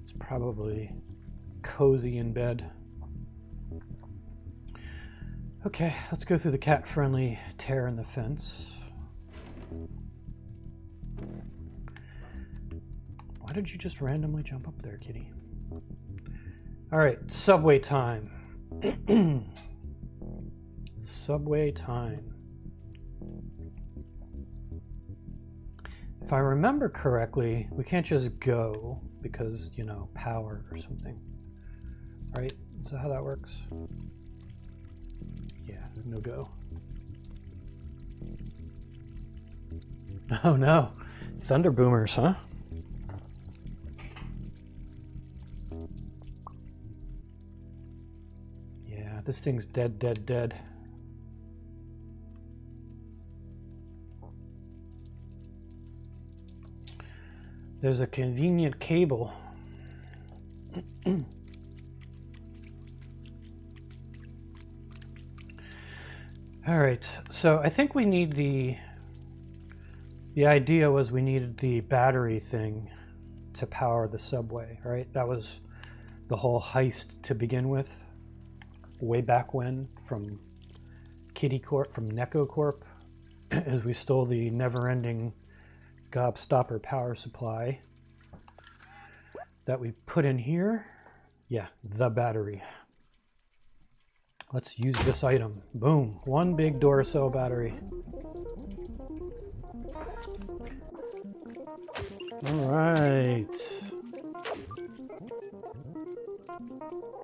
It's probably cozy in bed. Okay, let's go through the cat-friendly tear in the fence. Why did you just randomly jump up there, kitty? All right, subway time. Subway time. If I remember correctly, we can't just go because, you know, power or something. Right? Is that how that works? Yeah, no go. Oh no. Thunder boomers, huh? Yeah, this thing's dead, dead, dead. There's a convenient cable. All right, so I think we need the idea was we needed the battery thing to power the subway, right? That was the whole heist to begin with, way back when, from Kitty Corp, from Neko Corp, as we stole the never-ending gobstopper power supply that we put in here. Yeah, the battery. Let's use this item. Boom, one big Duracell battery. All right.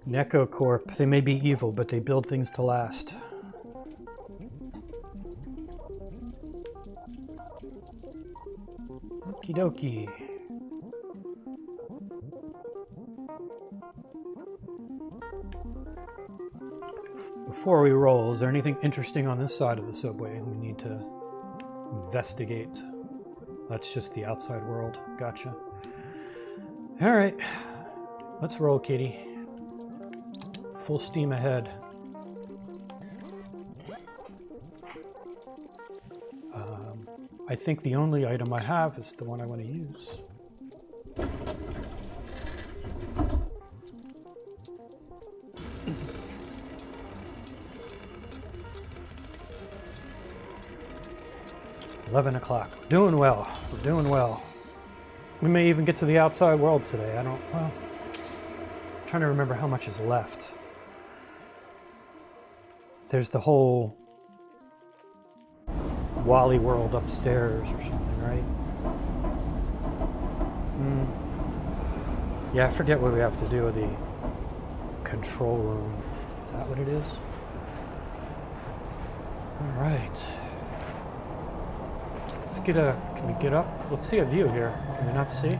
Neko Corp. They may be evil, but they build things to last. Okie dokie. Before we roll, is there anything interesting on this side of the subway we need to investigate? That's just the outside world. Gotcha. All right. Let's roll, kitty. Full steam ahead. I think the only item I have is the one I want to use. $11 o'clock. We're doing well. We're doing well. We may even get to the outside world today. I'm trying to remember how much is left. There's the whole Wally world upstairs or something, right? Yeah, I forget what we have to do with the control room. Is that what it is? All right. Let's get can we get up? Let's see a view here. Can we not see?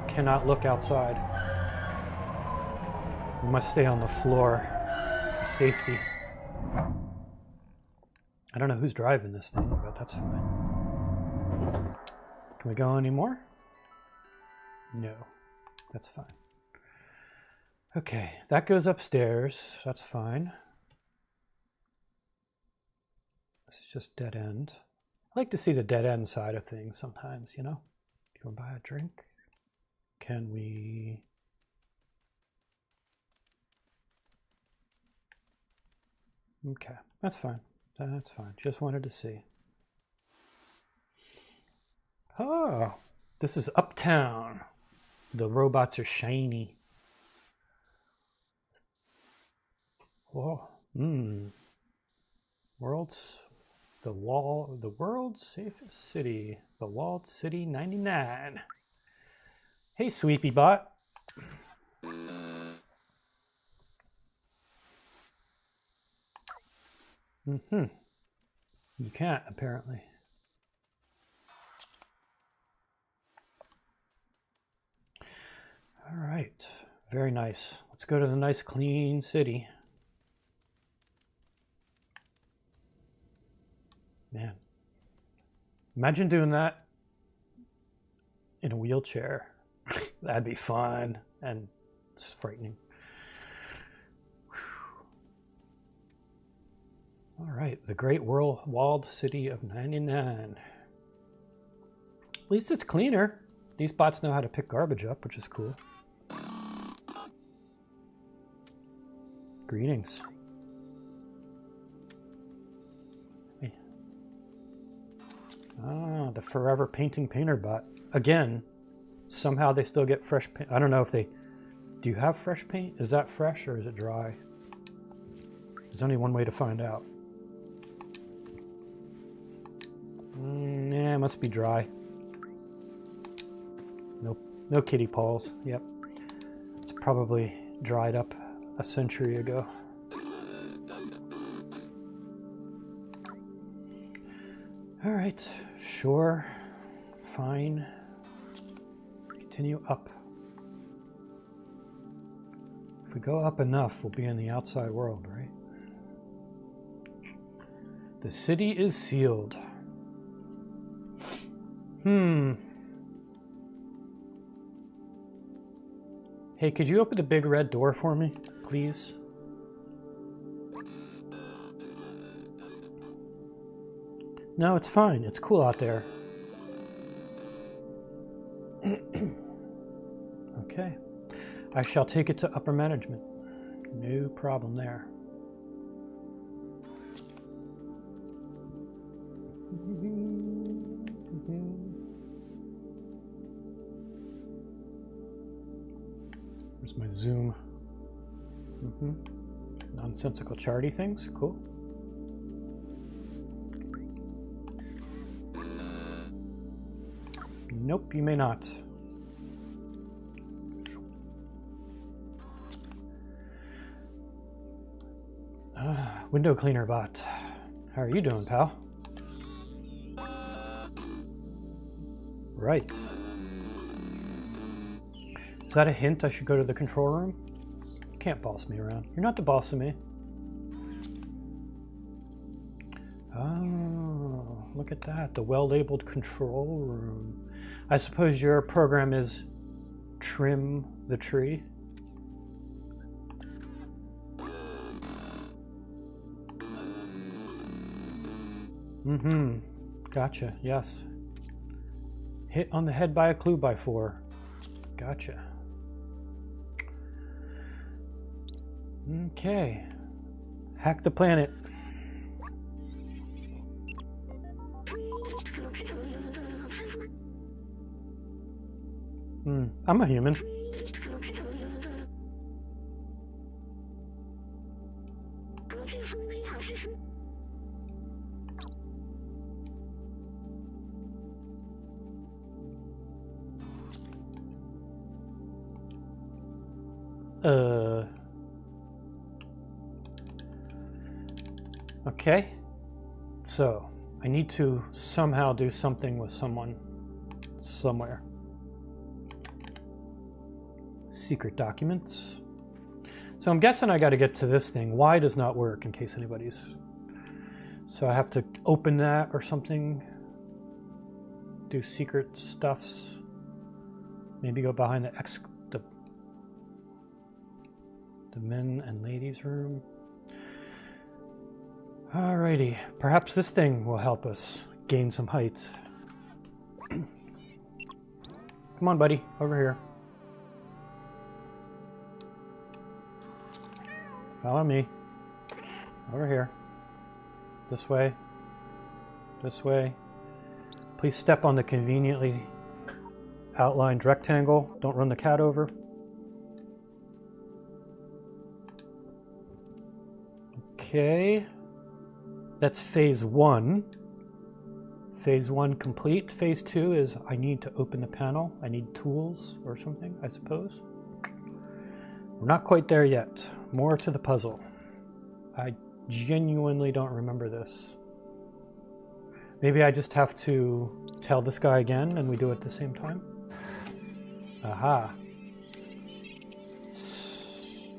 Cannot look outside. We must stay on the floor for safety. I don't know who's driving this thing, but that's fine. Can we go any more? No, that's fine. Okay, that goes upstairs. That's fine. This is just dead end. I like to see the dead end side of things sometimes, you know? Do you want to buy a drink? Can we... Okay, that's fine. That's fine. Just wanted to see. Oh, this is Uptown. The robots are shiny. Whoa. The world's safest city. The walled city 99. Hey, Sweepy Bot. You can't, apparently. All right. Very nice. Let's go to the nice, clean city. Man. Imagine doing that in a wheelchair. That'd be fun and it's frightening. All right, the great walled city of 99. At least it's cleaner. These bots know how to pick garbage up, which is cool. Greetings. Hey. Ah, the forever painting painter bot. Again, somehow they still get fresh paint. I don't know if they... Do you have fresh paint? Is that fresh or is it dry? There's only one way to find out. Yeah, it must be dry. Nope, no kitty paws. Yep, it's probably dried up a century ago. All right, sure, fine. Continue up. If we go up enough, we'll be in the outside world, right? The city is sealed. Hey, could you open the big red door for me, please? No, it's fine. It's cool out there. Okay. I shall take it to upper management. No problem there. Where's my zoom? Nonsensical charty things. Cool. Nope, you may not. Window cleaner bot. How are you doing, pal? Right. Is that a hint I should go to the control room? You can't boss me around. You're not the boss of me. Oh, look at that. The well-labeled control room. I suppose your program is trim the tree. Gotcha, yes. Hit on the head by a clue by 4. Gotcha. Okay. Hack the planet. I'm a human. Okay. So, I need to somehow do something with someone somewhere. Secret documents. So I'm guessing I got to get to this thing. Y does not work, in case anybody's... So I have to open that or something. Do secret stuffs. Maybe go behind the men and ladies room. Alrighty. Perhaps this thing will help us gain some height. Come on, buddy. Over here. Follow me. Over here. This way. This way. Please step on the conveniently outlined rectangle. Don't run the cat over. Okay. That's phase 1. Phase 1 complete. Phase 2 is I need to open the panel. I need tools or something, I suppose. We're not quite there yet. More to the puzzle. I genuinely don't remember this. Maybe I just have to tell this guy again and we do it at the same time? Aha.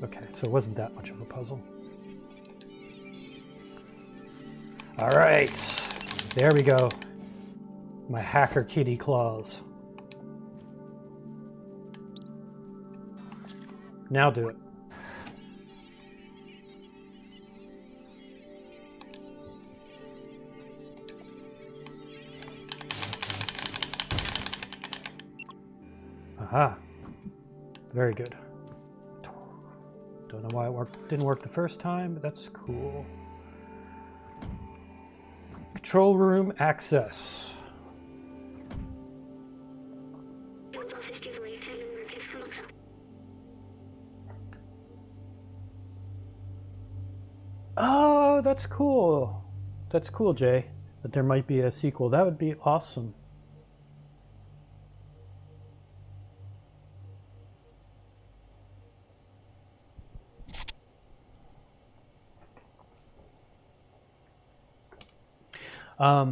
Okay, so it wasn't that much of a puzzle. All right, there we go. My hacker kitty claws. Now do it. Aha. Very good. Don't know why it didn't work the first time, but that's cool. Control room access. Oh, that's cool. That's cool, Jay. That there might be a sequel. That would be awesome.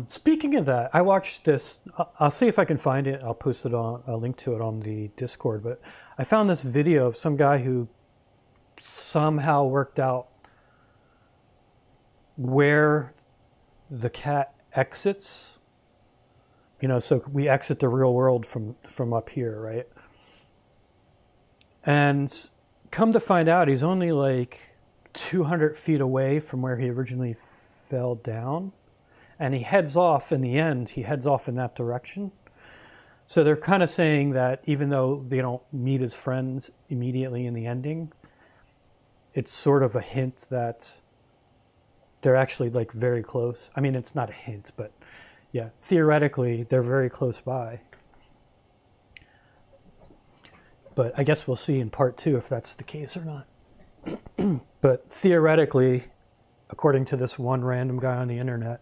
Speaking of that, I watched this. I'll see if I can find it. I'll post it on a link to it on the Discord. But I found this video of some guy who somehow worked out where the cat exits. You know, so we exit the real world from up here, right? And come to find out, he's only like 200 feet away from where he originally fell down. And he heads off in the end, he heads off in that direction. So they're kind of saying that even though they don't meet his friends immediately in the ending, it's sort of a hint that they're actually like very close. I mean, it's not a hint, but yeah, theoretically, they're very close by. But I guess we'll see in part 2 if that's the case or not. But theoretically, according to this one random guy on the internet,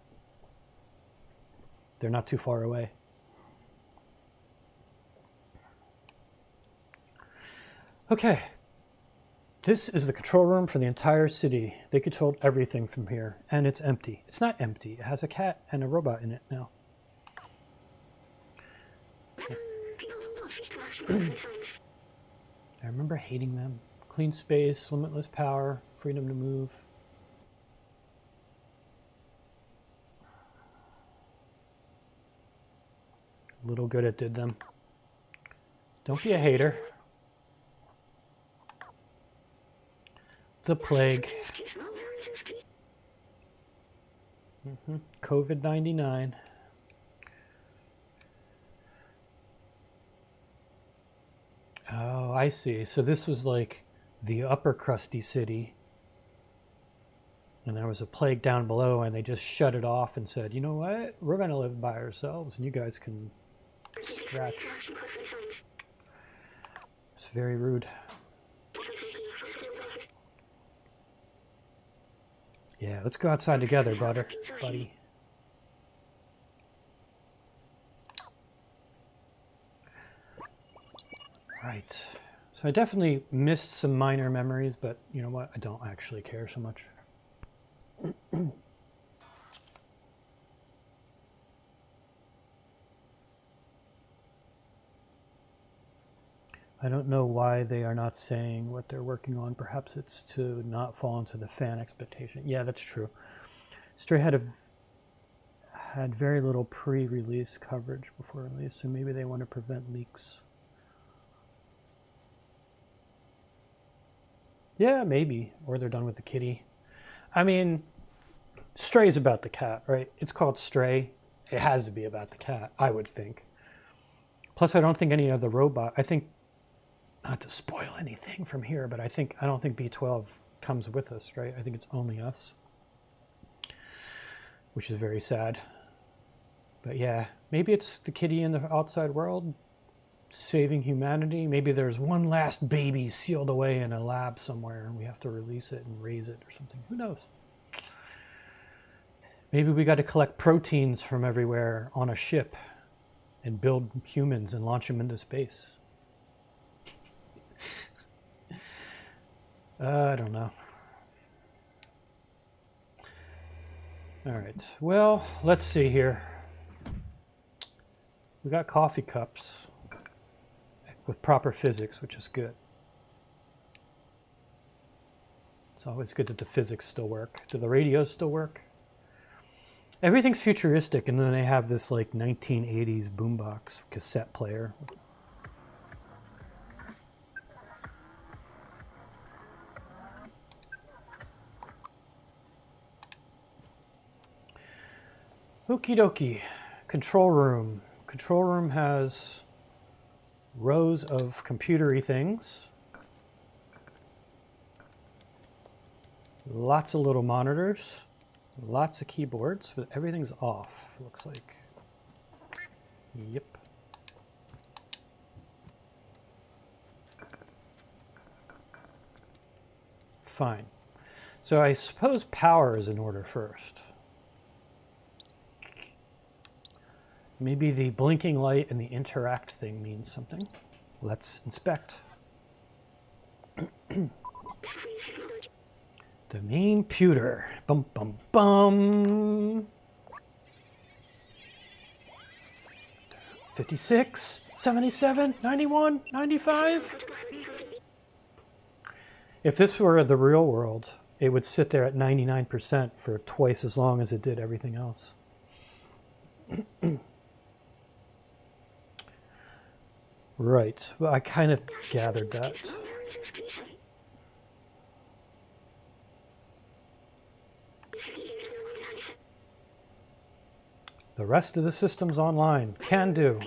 they're not too far away. Okay. This is the control room for the entire city. They control everything from here, and it's empty. It's not empty. It has a cat and a robot in it now. I remember hating them. Clean space, limitless power, freedom to move. Little good it did them. Don't be a hater. The plague. COVID-99. Oh, I see. So this was like the upper crusty city. And there was a plague down below, and they just shut it off and said, you know what? We're going to live by ourselves, and you guys can scratch. It's very rude. Yeah, let's go outside together, buddy. Right. So I definitely missed some minor memories, but you know what? I don't actually care so much. I don't know why they are not saying what they're working on. Perhaps it's to not fall into the fan expectation. Yeah, that's true. Stray had very little pre-release coverage before release, so maybe they want to prevent leaks. Yeah, maybe. Or they're done with the kitty. I mean, Stray is about the cat, right? It's called Stray. It has to be about the cat, I would think. Plus, I don't think any of the robot... I think... Not to spoil anything from here, but I don't think B12 comes with us, right? I think it's only us. Which is very sad. But yeah, maybe it's the kitty in the outside world saving humanity. Maybe there's one last baby sealed away in a lab somewhere and we have to release it and raise it or something. Who knows? Maybe we got to collect proteins from everywhere on a ship and build humans and launch them into space. I don't know. All right, well, let's see here. We got coffee cups with proper physics, which is good. It's always good that the physics still work. Do the radios still work? Everything's futuristic, and then they have this like 1980s boombox cassette player. Okie dokie. Control room. Control room has rows of computery things. Lots of little monitors. Lots of keyboards, but everything's off, looks like. Yep. Fine. So I suppose power is in order first. Maybe the blinking light and the interact thing means something. Let's inspect. The main pewter. Bum, bum, bum. 56, 77, 91, 95. If this were the real world, it would sit there at 99% for twice as long as it did everything else. Right. Well, I kind of gathered that. The rest of the system's online. Can do.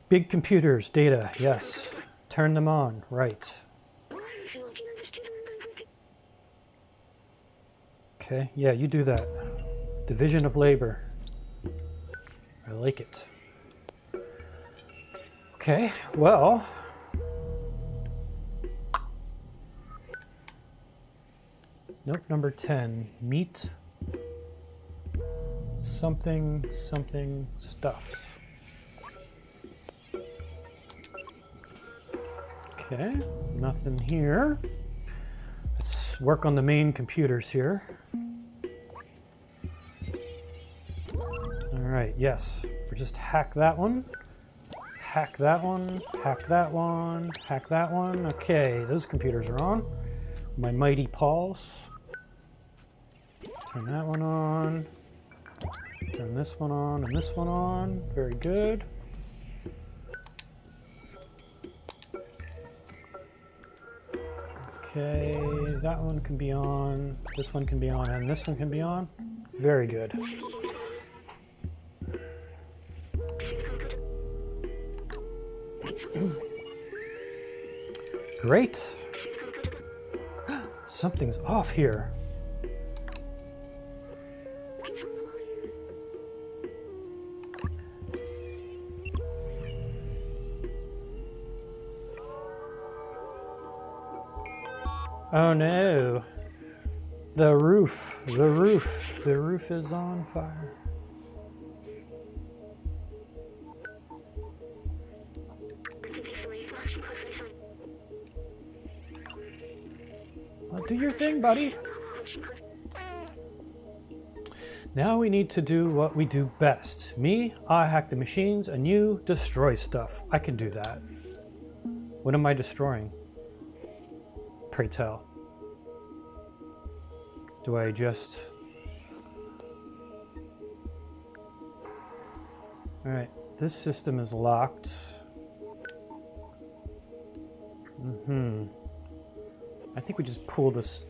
Big computers, data, yes. Turn them on, right. Okay, yeah, you do that. Division of labor. I like it. Okay, well. Note number 10. Meat. Something stuffs. Okay, nothing here. Let's work on the main computers here. All right, yes. We'll just hack that one. Hack that one. Hack that one. Hack that one. Okay, those computers are on. My mighty paws. Turn that one on. Turn this one on and this one on. Very good. Okay, that one can be on, this one can be on, and this one can be on. Very good. Great. Something's off here. Oh no, the roof is on fire. Well, do your thing, buddy. Now we need to do what we do best. Me, I hack the machines, and you destroy stuff. I can do that. What am I destroying? Pray tell. Do I just... Alright, this system is locked. I think we just pull this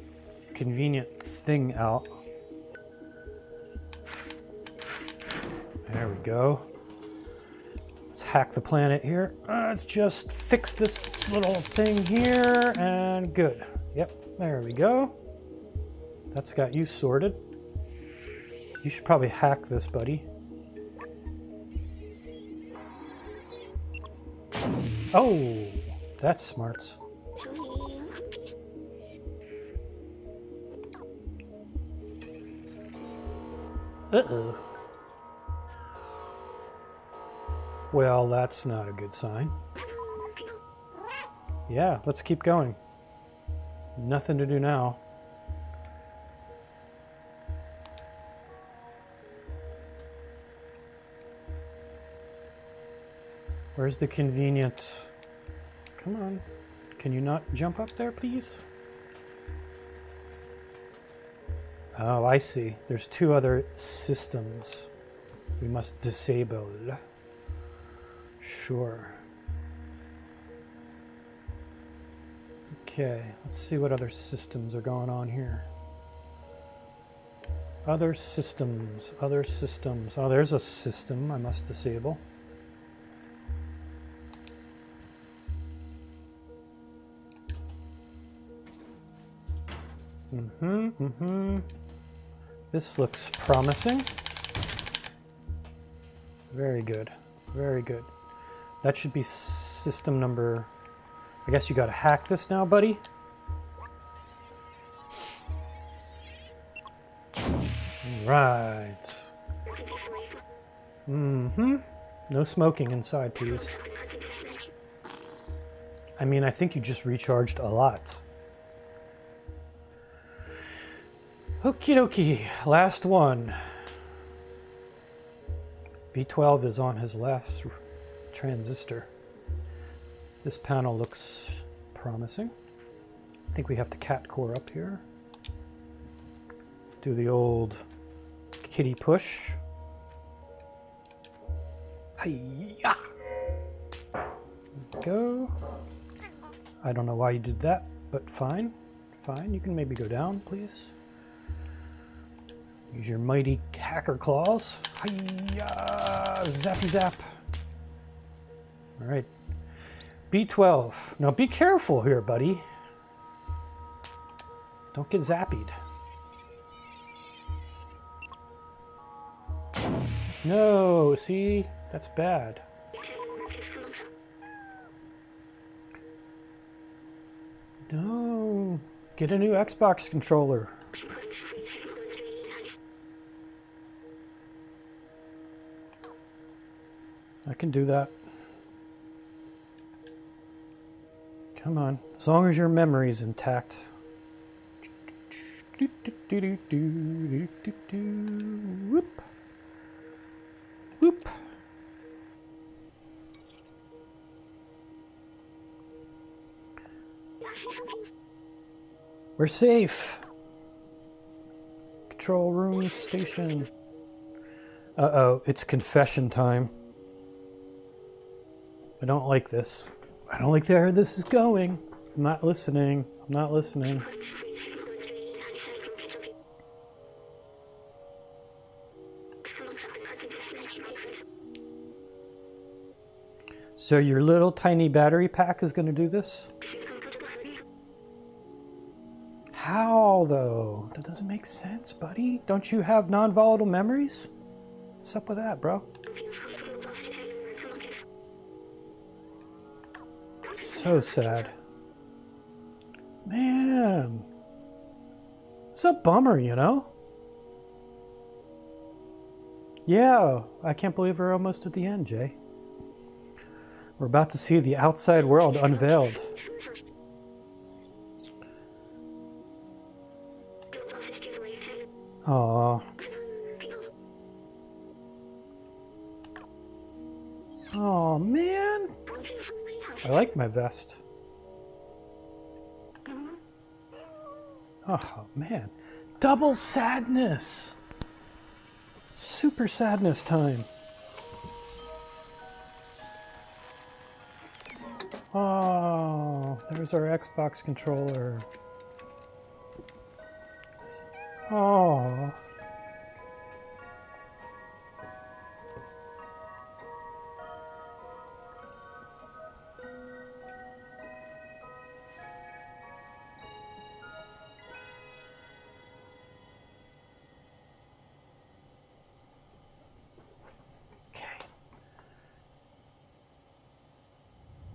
convenient thing out. There we go. Let's hack the planet here. Let's just fix this little thing here, and good. Yep, there we go. That's got you sorted. You should probably hack this, buddy. Oh, that's smarts. Uh-oh. Well, that's not a good sign. Yeah, let's keep going. Nothing to do now. Where's the convenient... Come on. Can you not jump up there, please? Oh, I see. There's two other systems we must disable. Sure. Okay, let's see what other systems are going on here. Other systems, other systems. Oh, there's a system I must disable. This looks promising. Very good, very good. That should be system number... I guess you gotta hack this now, buddy. Right. No smoking inside, please. I mean, I think you just recharged a lot. Okie dokie, last one. B12 is on his last transistor. This panel looks promising. I think we have to cat core up here. Do the old kitty push. Hi-ya! Go. I don't know why you did that, but fine. Fine, you can maybe go down, please. Use your mighty hacker claws. Hi-ya! Zappy zap. All right. B12. Now be careful here, buddy. Don't get zapped. No, see? That's bad. No. Get a new Xbox controller. I can do that. Come on. As long as your memory's intact. Whoop. Whoop. We're safe. Control room station. Uh-oh, it's confession time. I don't like this. I don't like where this is going. I'm not listening. I'm not listening. So your little tiny battery pack is going to do this? How, though? That doesn't make sense, buddy. Don't you have non-volatile memories? What's up with that, bro? So sad. Man. It's a bummer, you know? Yeah, I can't believe we're almost at the end, Jay. We're about to see the outside world unveiled. Aww. Oh man. I like my vest. Oh man. Double sadness. Super sadness time. Oh, there's our Xbox controller. Oh. Okay.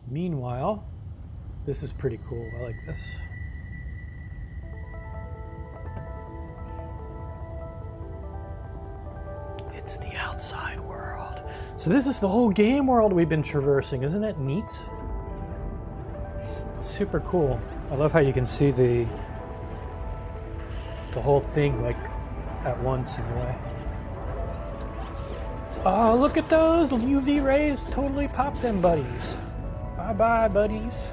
Meanwhile, this is pretty cool. I like this. It's the outside world. So this is the whole game world we've been traversing. Isn't it neat? It's super cool. I love how you can see the whole thing like at once in a way. Oh, look at those UV rays. Totally pop them, buddies. Bye-bye, buddies.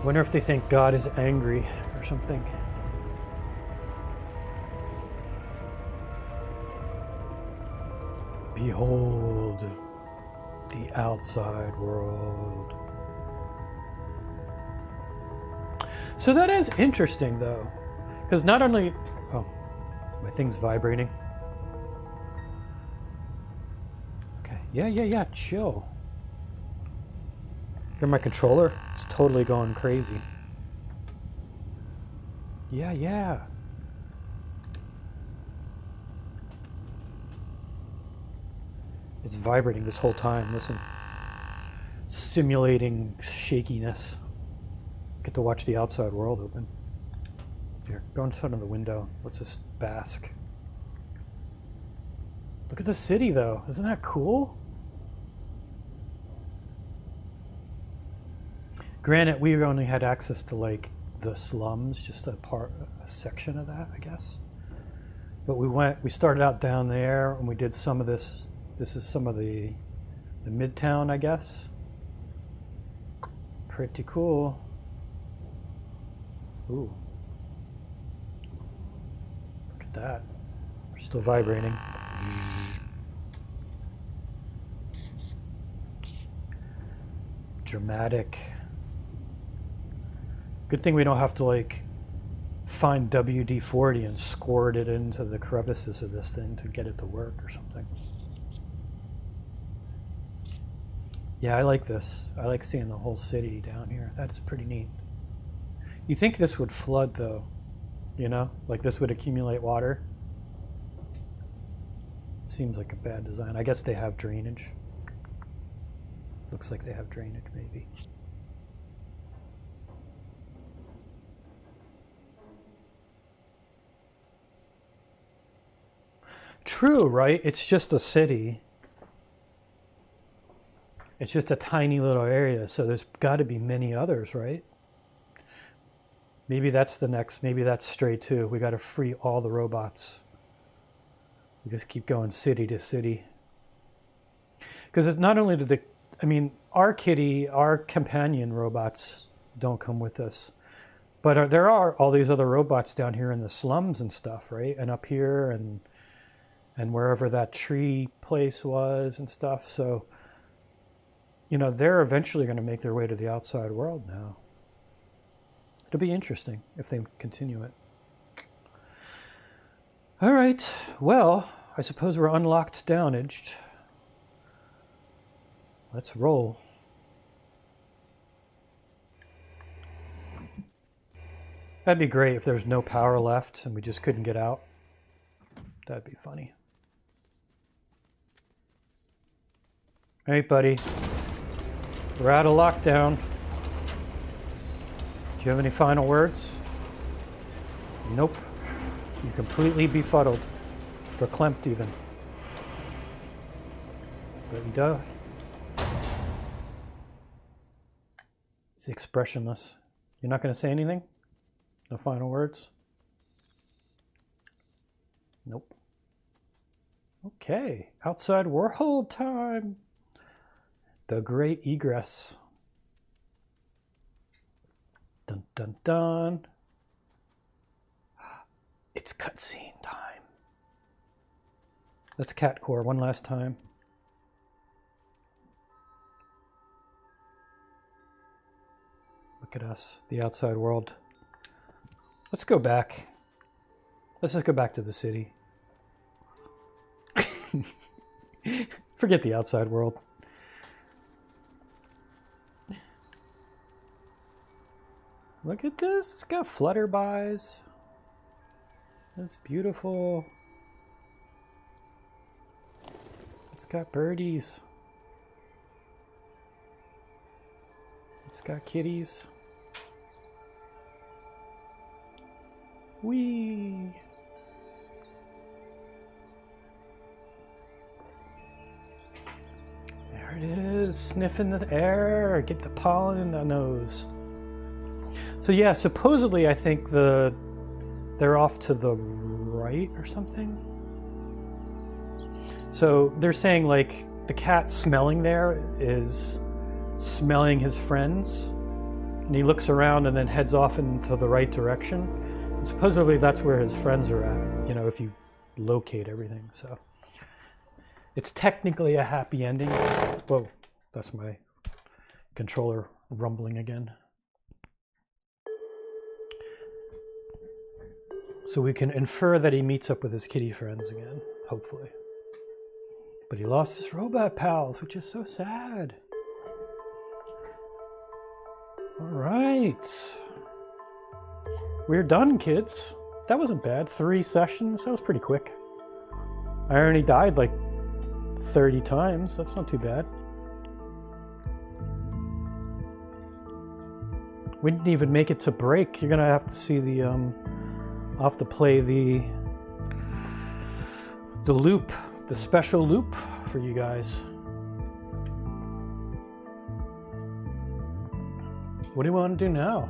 Wonder if they think God is angry or something. Behold the outside world. So that is interesting though, because not only, oh, my thing's vibrating. Okay, yeah, chill. Hear my controller? It's totally going crazy. Yeah. It's vibrating this whole time, listen. Simulating shakiness. Get to watch the outside world open. Here, go in front of the window. Let's just bask. Look at the city, though. Isn't that cool? Granted, we only had access to like the slums, just a section of that, I guess. But we started out down there, and we did some of this. This is some of the midtown, I guess. Pretty cool. Ooh. Look at that. We're still vibrating. Dramatic. Good thing we don't have to like find WD-40 and squirt it into the crevices of this thing to get it to work or something. Yeah, I like this. I like seeing the whole city down here. That's pretty neat. You think this would flood though, you know? Like this would accumulate water. Seems like a bad design. I guess they have drainage. Looks like they have drainage, maybe. True, right? It's just a city. It's just a tiny little area, so there's got to be many others, right? Maybe that's the next, maybe that's Stray 2. We got to free all the robots. We just keep going city to city. Because it's not only I mean, our kitty, our companion robots don't come with us. But there are all these other robots down here in the slums and stuff, right? And up here and wherever that tree place was and stuff. So, you know, they're eventually going to make their way to the outside world now. It'll be interesting if they continue it. All right. Well, I suppose we're unlocked downaged. Let's roll. That'd be great if there's no power left and we just couldn't get out. That'd be funny. All right, buddy. We're out of lockdown. Do you have any final words? Nope. You're completely befuddled. Verklempt even. But you do. He's expressionless. You're not going to say anything? No final words? Nope. Okay. Outside world time. The Great Egress. Dun dun dun. It's cutscene time. Let's catcore one last time. Look at us, the outside world. Let's go back. Let's just go back to the city. Forget the outside world. Look at this. It's got flutterbys. That's beautiful. It's got birdies. It's got kitties. Whee! There it is, sniffing the air, get the pollen in the nose. So yeah, supposedly I think they're off to the right or something. So they're saying like the cat smelling there is smelling his friends, and he looks around and then heads off into the right direction. And supposedly that's where his friends are at, you know, if you locate everything. So it's technically a happy ending. Whoa, that's my controller rumbling again. So we can infer that he meets up with his kitty friends again, hopefully. But he lost his robot pals, which is so sad. All right. We're done, kids. That wasn't bad. 3 sessions. That was pretty quick. I already died like 30 times. That's not too bad. We didn't even make it to break. You're gonna have to see the I'll have to play the loop the special loop for you guys. What do you want to do now?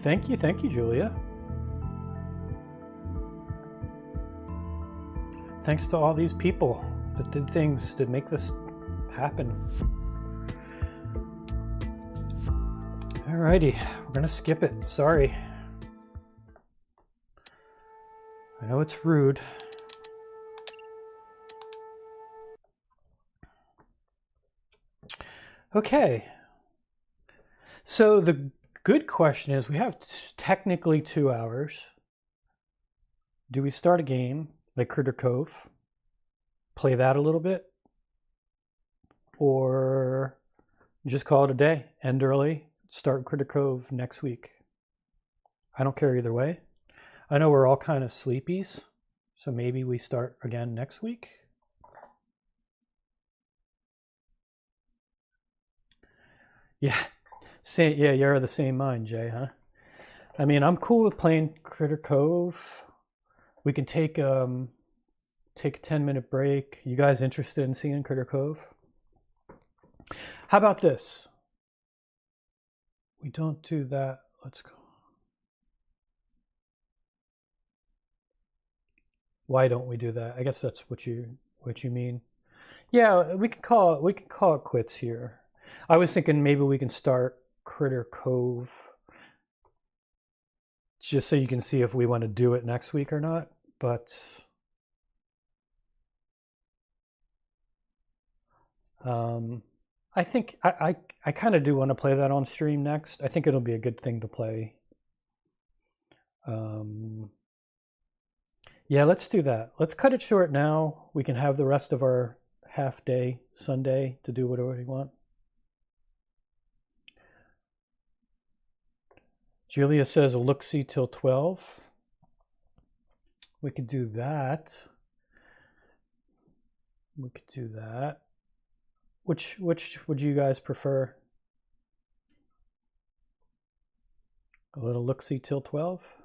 Thank you, Julia. Thanks to all these people that did things to make this happen. Alrighty, we're gonna skip it. Sorry. I know it's rude. Okay. So the good question is, we have technically 2 hours. Do we start a game like Critter Cove, play that a little bit, or just call it a day, end early, start Critter Cove next week? I don't care either way. I know we're all kind of sleepies, so maybe we start again next week. Yeah, yeah, you're of the same mind, Jay, huh? I mean, I'm cool with playing Critter Cove. We can take a 10-minute break. You guys interested in seeing Critter Cove? How about this? We don't do that. Let's go. Why don't we do that? I guess that's what you mean. Yeah, we can call it quits here. I was thinking maybe we can start Critter Cove just so you can see if we want to do it next week or not. But I think I kind of do want to play that on stream next. I think it'll be a good thing to play. Yeah, let's do that. Let's cut it short now. We can have the rest of our half day Sunday to do whatever we want. Julia says a look-see till 12. We could do that. We could do that. Which would you guys prefer? A little look-see till 12?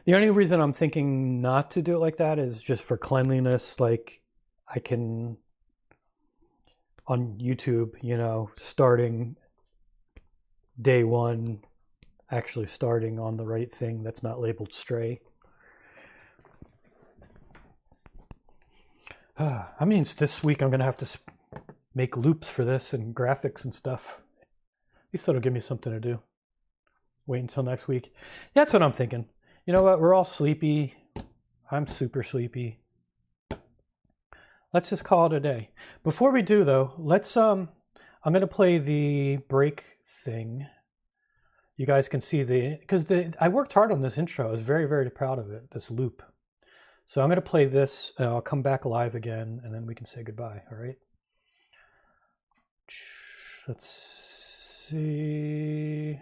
The only reason I'm thinking not to do it like that is just for cleanliness. Like, I can, on YouTube, you know, starting day one, actually starting on the right thing that's not labeled stray. I mean, this week I'm going to have to make loops for this and graphics and stuff. At least that'll give me something to do. Wait until next week. Yeah, that's what I'm thinking. You know what? We're all sleepy. I'm super sleepy. Let's just call it a day. Before we do, though, let's I'm going to play the break thing. You guys can see because I worked hard on this intro. I was very, very proud of it, this loop. So I'm going to play this, and I'll come back live again, and then we can say goodbye, all right? Let's see.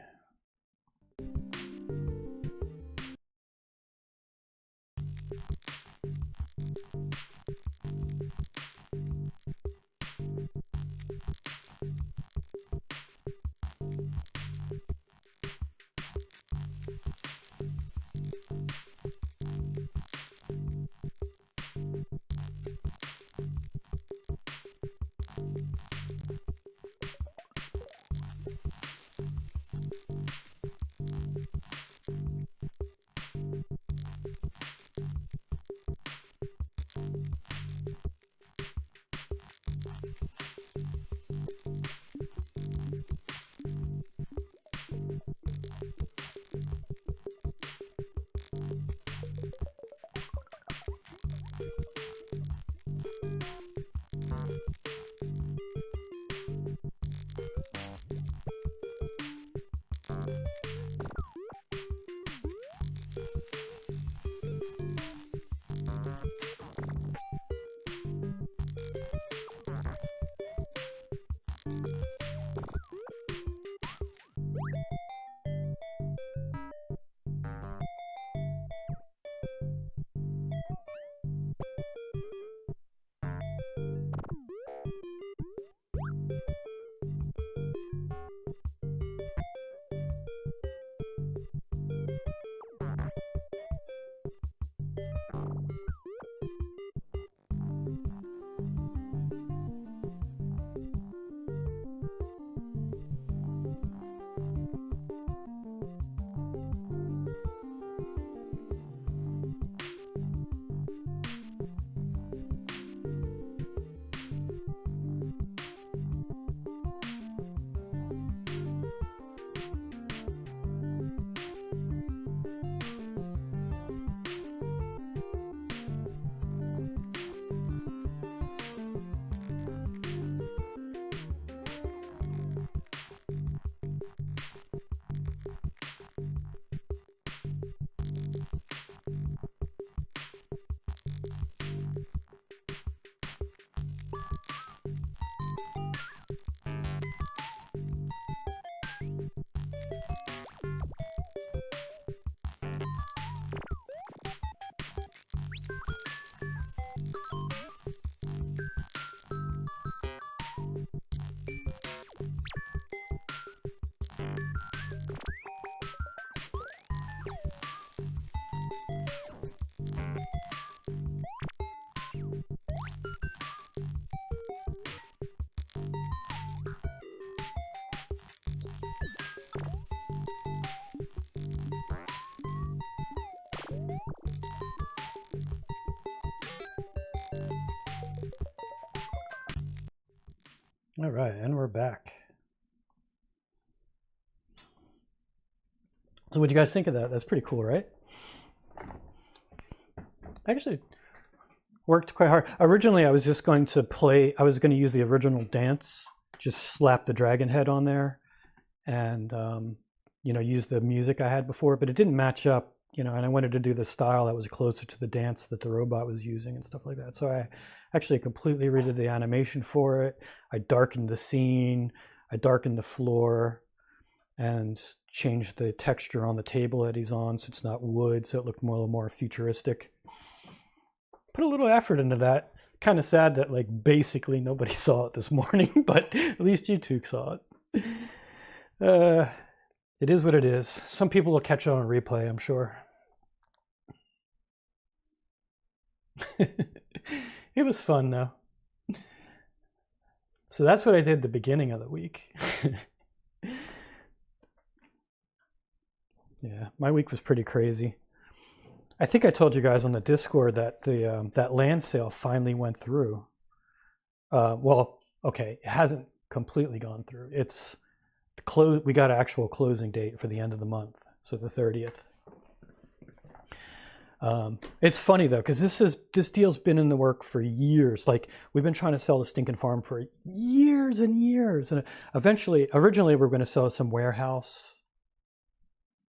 All right, and we're back. So what do you guys think of that? That's pretty cool, right? Actually, worked quite hard. Originally, I was just going to use the original dance, just slap the dragon head on there and, use the music I had before, but it didn't match up, and I wanted to do the style that was closer to the dance that the robot was using and stuff like that. So I actually completely redid the animation for it. I darkened the scene, I darkened the floor, and changed the texture on the table that he's on so it's not wood, so it looked a little more futuristic. Put a little effort into that. Kind of sad that basically nobody saw it this morning, but at least you two saw it. It is what it is. Some people will catch it on replay, I'm sure. It was fun though. So that's what I did the beginning of the week. Yeah, my week was pretty crazy. I think I told you guys on the Discord that that land sale finally went through. Well, okay, it hasn't completely gone through. It's we got an actual closing date for the end of the month, so the 30th. It's funny though, because this deal's been in the work for years. We've been trying to sell the stinking farm for years and years, and originally we were going to sell some warehouse.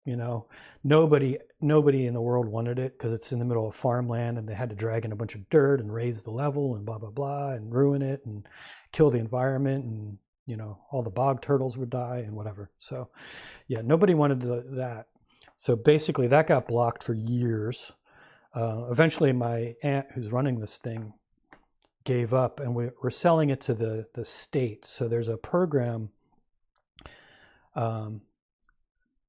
Nobody in the world wanted it because it's in the middle of farmland, and they had to drag in a bunch of dirt and raise the level and blah blah blah and ruin it and kill the environment, and all the bog turtles would die and whatever. So yeah, nobody wanted that. So basically that got blocked for years. Eventually my aunt, who's running this thing, gave up, and we're selling it to the state. So there's a program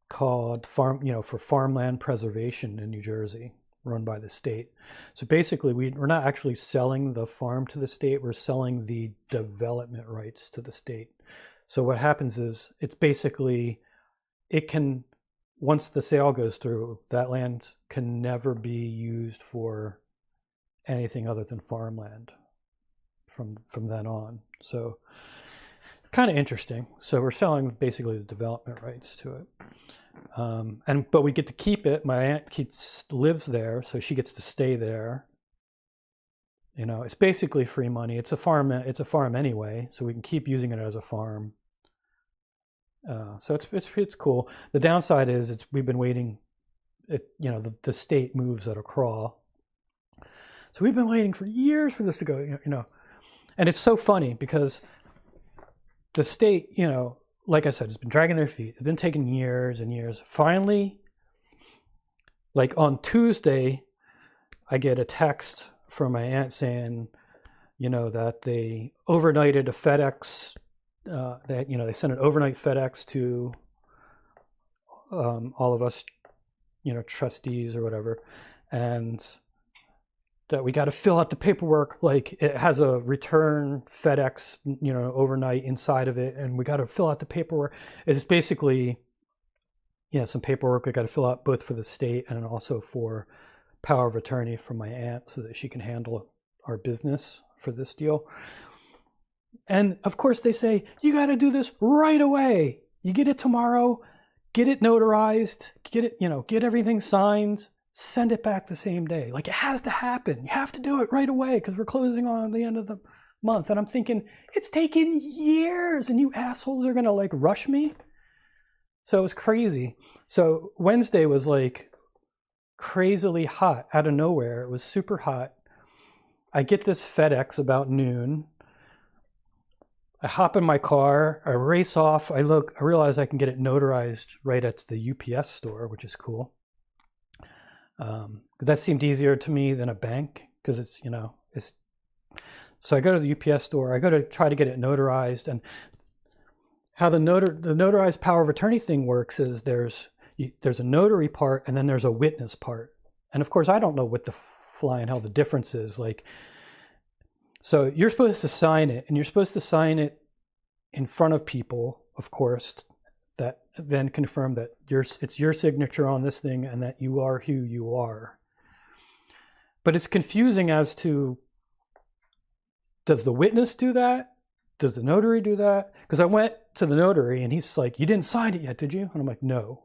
called for farmland preservation in New Jersey, run by the state. So basically we're not actually selling the farm to the state, we're selling the development rights to the state. So what happens is it's basically, once the sale goes through, that land can never be used for anything other than farmland from then on. So kind of interesting. So we're selling basically the development rights to it. But we get to keep it. My aunt lives there, so she gets to stay there. It's basically free money. It's a farm anyway, so we can keep using it as a farm. So it's cool. The downside is we've been waiting. The state moves at a crawl, so we've been waiting for years for this to go. And it's so funny because the state, like I said, it's been dragging their feet. It's been taking years and years. Finally, on Tuesday, I get a text from my aunt saying, that they overnighted a FedEx. They sent an overnight FedEx to all of us, trustees or whatever, and that we got to fill out the paperwork. It has a return FedEx, overnight inside of it, and we got to fill out the paperwork. It's basically, some paperwork we got to fill out both for the state and also for power of attorney from my aunt so that she can handle our business for this deal. And of course they say, you got to do this right away. You get it tomorrow, get it notarized, get everything signed, send it back the same day. It has to happen. You have to do it right away because we're closing on the end of the month. And I'm thinking, it's taken years and you assholes are going to rush me. So it was crazy. So Wednesday was crazily hot out of nowhere. It was super hot. I get this FedEx about noon. I hop in my car, I race off, I realize I can get it notarized right at the UPS store, which is cool. That seemed easier to me than a bank because it's. So I go to the UPS store, I go to try to get it notarized, and how the notarized power of attorney thing works is there's a notary part and then there's a witness part. And of course, I don't know what the flying hell the difference is. So you're supposed to sign it, and you're supposed to sign it in front of people, of course, that then confirm that it's your signature on this thing and that you are who you are. But it's confusing as to, does the witness do that does the notary do that? Because I went to the notary and he's like, you didn't sign it yet, did you? And I'm like, no.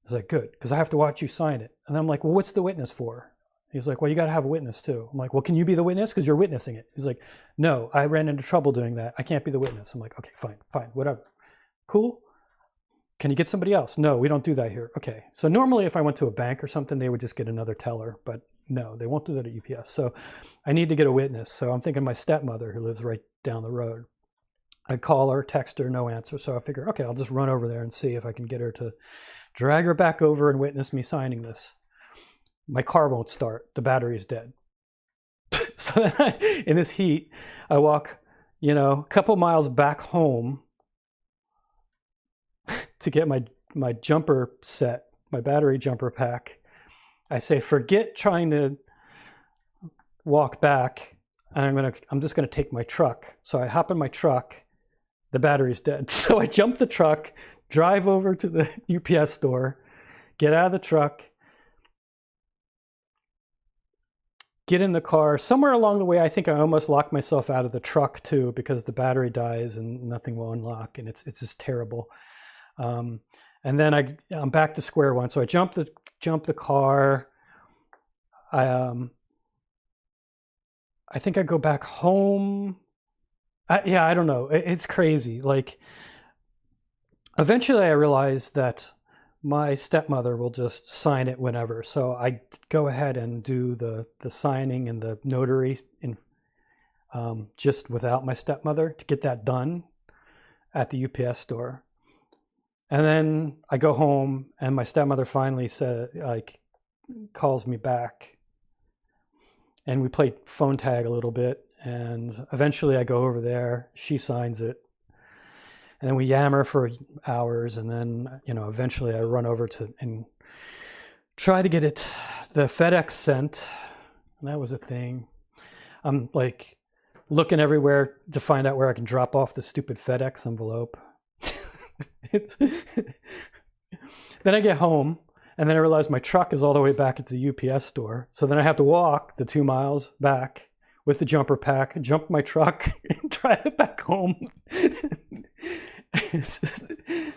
He's like, good, because I have to watch you sign it. And I'm like, well, what's the witness for? He's like, well, you got to have a witness too. I'm like, well, can you be the witness? Because you're witnessing it. He's like, no, I ran into trouble doing that. I can't be the witness. I'm like, okay, fine, whatever. Cool. Can you get somebody else? No, we don't do that here. Okay. So normally if I went to a bank or something, they would just get another teller, but no, they won't do that at UPS. So I need to get a witness. So I'm thinking my stepmother who lives right down the road. I call her, text her, no answer. So I figure, okay, I'll just run over there and see if I can get her to drag her back over and witness me signing this. My car won't start. The battery is dead. So then in this heat, I walk, a couple miles back home to get my jumper set, my battery jumper pack. I say, forget trying to walk back. And I'm just gonna take my truck. So I hop in my truck. The battery's dead. So I jump the truck, drive over to the UPS store, get out of the truck, get in the car. Somewhere along the way, I think I almost locked myself out of the truck too, because the battery dies and nothing will unlock, and it's just terrible. And then I'm back to square one. So I jump the car. I think I go back home. I don't know. It's crazy. Like, eventually I realized that my stepmother will just sign it whenever. So I go ahead and do the signing and the notary just without my stepmother to get that done at the UPS store. And then I go home and my stepmother finally calls me back. And we play phone tag a little bit. And eventually I go over there, she signs it. And then we yammer for hours. And then, eventually I run over and try to get the FedEx sent. And that was a thing. I'm like looking everywhere to find out where I can drop off the stupid FedEx envelope. Then I get home and then I realize my truck is all the way back at the UPS store. So then I have to walk the 2 miles back with the jumper pack, jump my truck and drive it back home.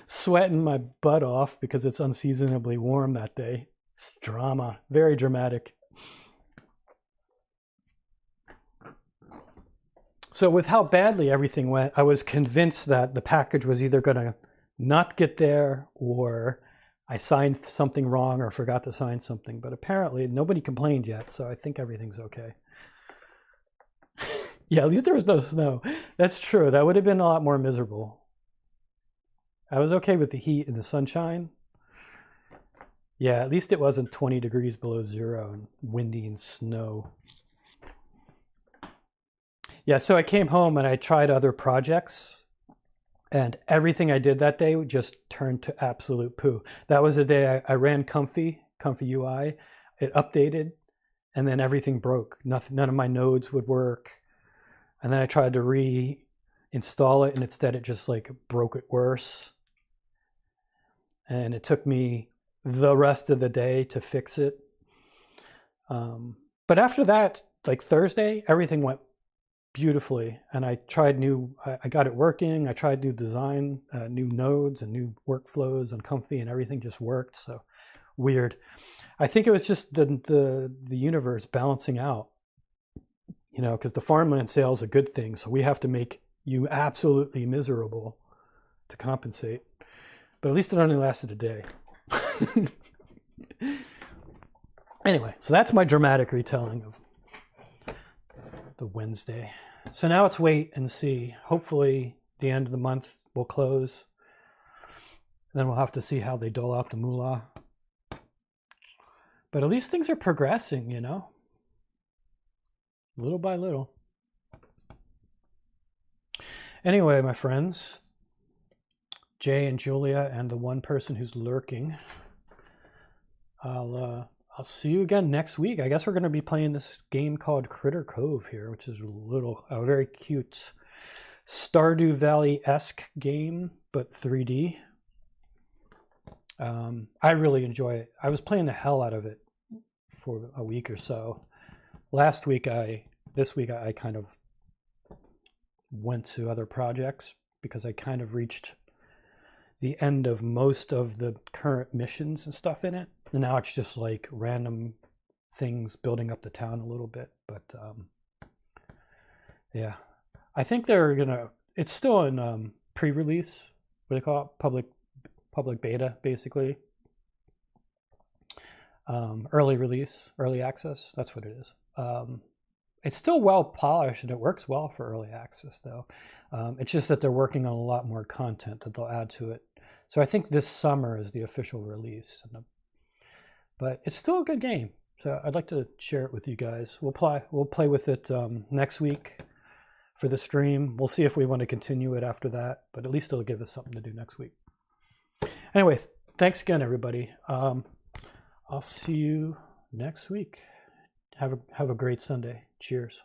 Sweating my butt off because it's unseasonably warm that day. It's drama, very dramatic. So with how badly everything went, I was convinced that the package was either going to not get there or I signed something wrong or forgot to sign something. But apparently nobody complained yet, so I think everything's okay. Yeah, at least there was no snow. That's true. That would have been a lot more miserable. I was okay with the heat and the sunshine. Yeah, at least it wasn't 20 degrees below zero and windy and snow. Yeah, so I came home and I tried other projects and everything I did that day just turned to absolute poo. That was the day I ran Comfy UI. It updated and then everything broke. None of my nodes would work. And then I tried to reinstall it and instead it just broke it worse. And it took me the rest of the day to fix it. But after that, Thursday, everything went beautifully. And I got it working. I tried new design, new nodes and new workflows on Comfy and everything just worked. So weird. I think it was just the universe balancing out. Because the farmland sale is a good thing. So we have to make you absolutely miserable to compensate. But at least it only lasted a day. Anyway, so that's my dramatic retelling of the Wednesday. So now it's wait and see. Hopefully the end of the month will close. And then we'll have to see how they dole out the moolah. But at least things are progressing, little by little. Anyway, my friends, Jay and Julia and the one person who's lurking, I'll see you again next week. I guess we're going to be playing this game called Critter Cove here, which is a very cute Stardew Valley-esque game, but 3D. I really enjoy it. I was playing the hell out of it for a week or so. This week I kind of went to other projects because I kind of reached the end of most of the current missions and stuff in it. And now it's just like random things building up the town a little bit. But yeah, I think they're gonna, it's still in pre-release, what do they call it? Public beta, basically. Early release, early access, that's what it is. It's still well polished and it works well for early access though. It's just that they're working on a lot more content that they'll add to it. So I think this summer is the official release. But it's still a good game. So I'd like to share it with you guys. We'll play with it next week for the stream. We'll see if we want to continue it after that, but at least it'll give us something to do next week. Anyway, thanks again, everybody. I'll see you next week. Have a great Sunday. Cheers.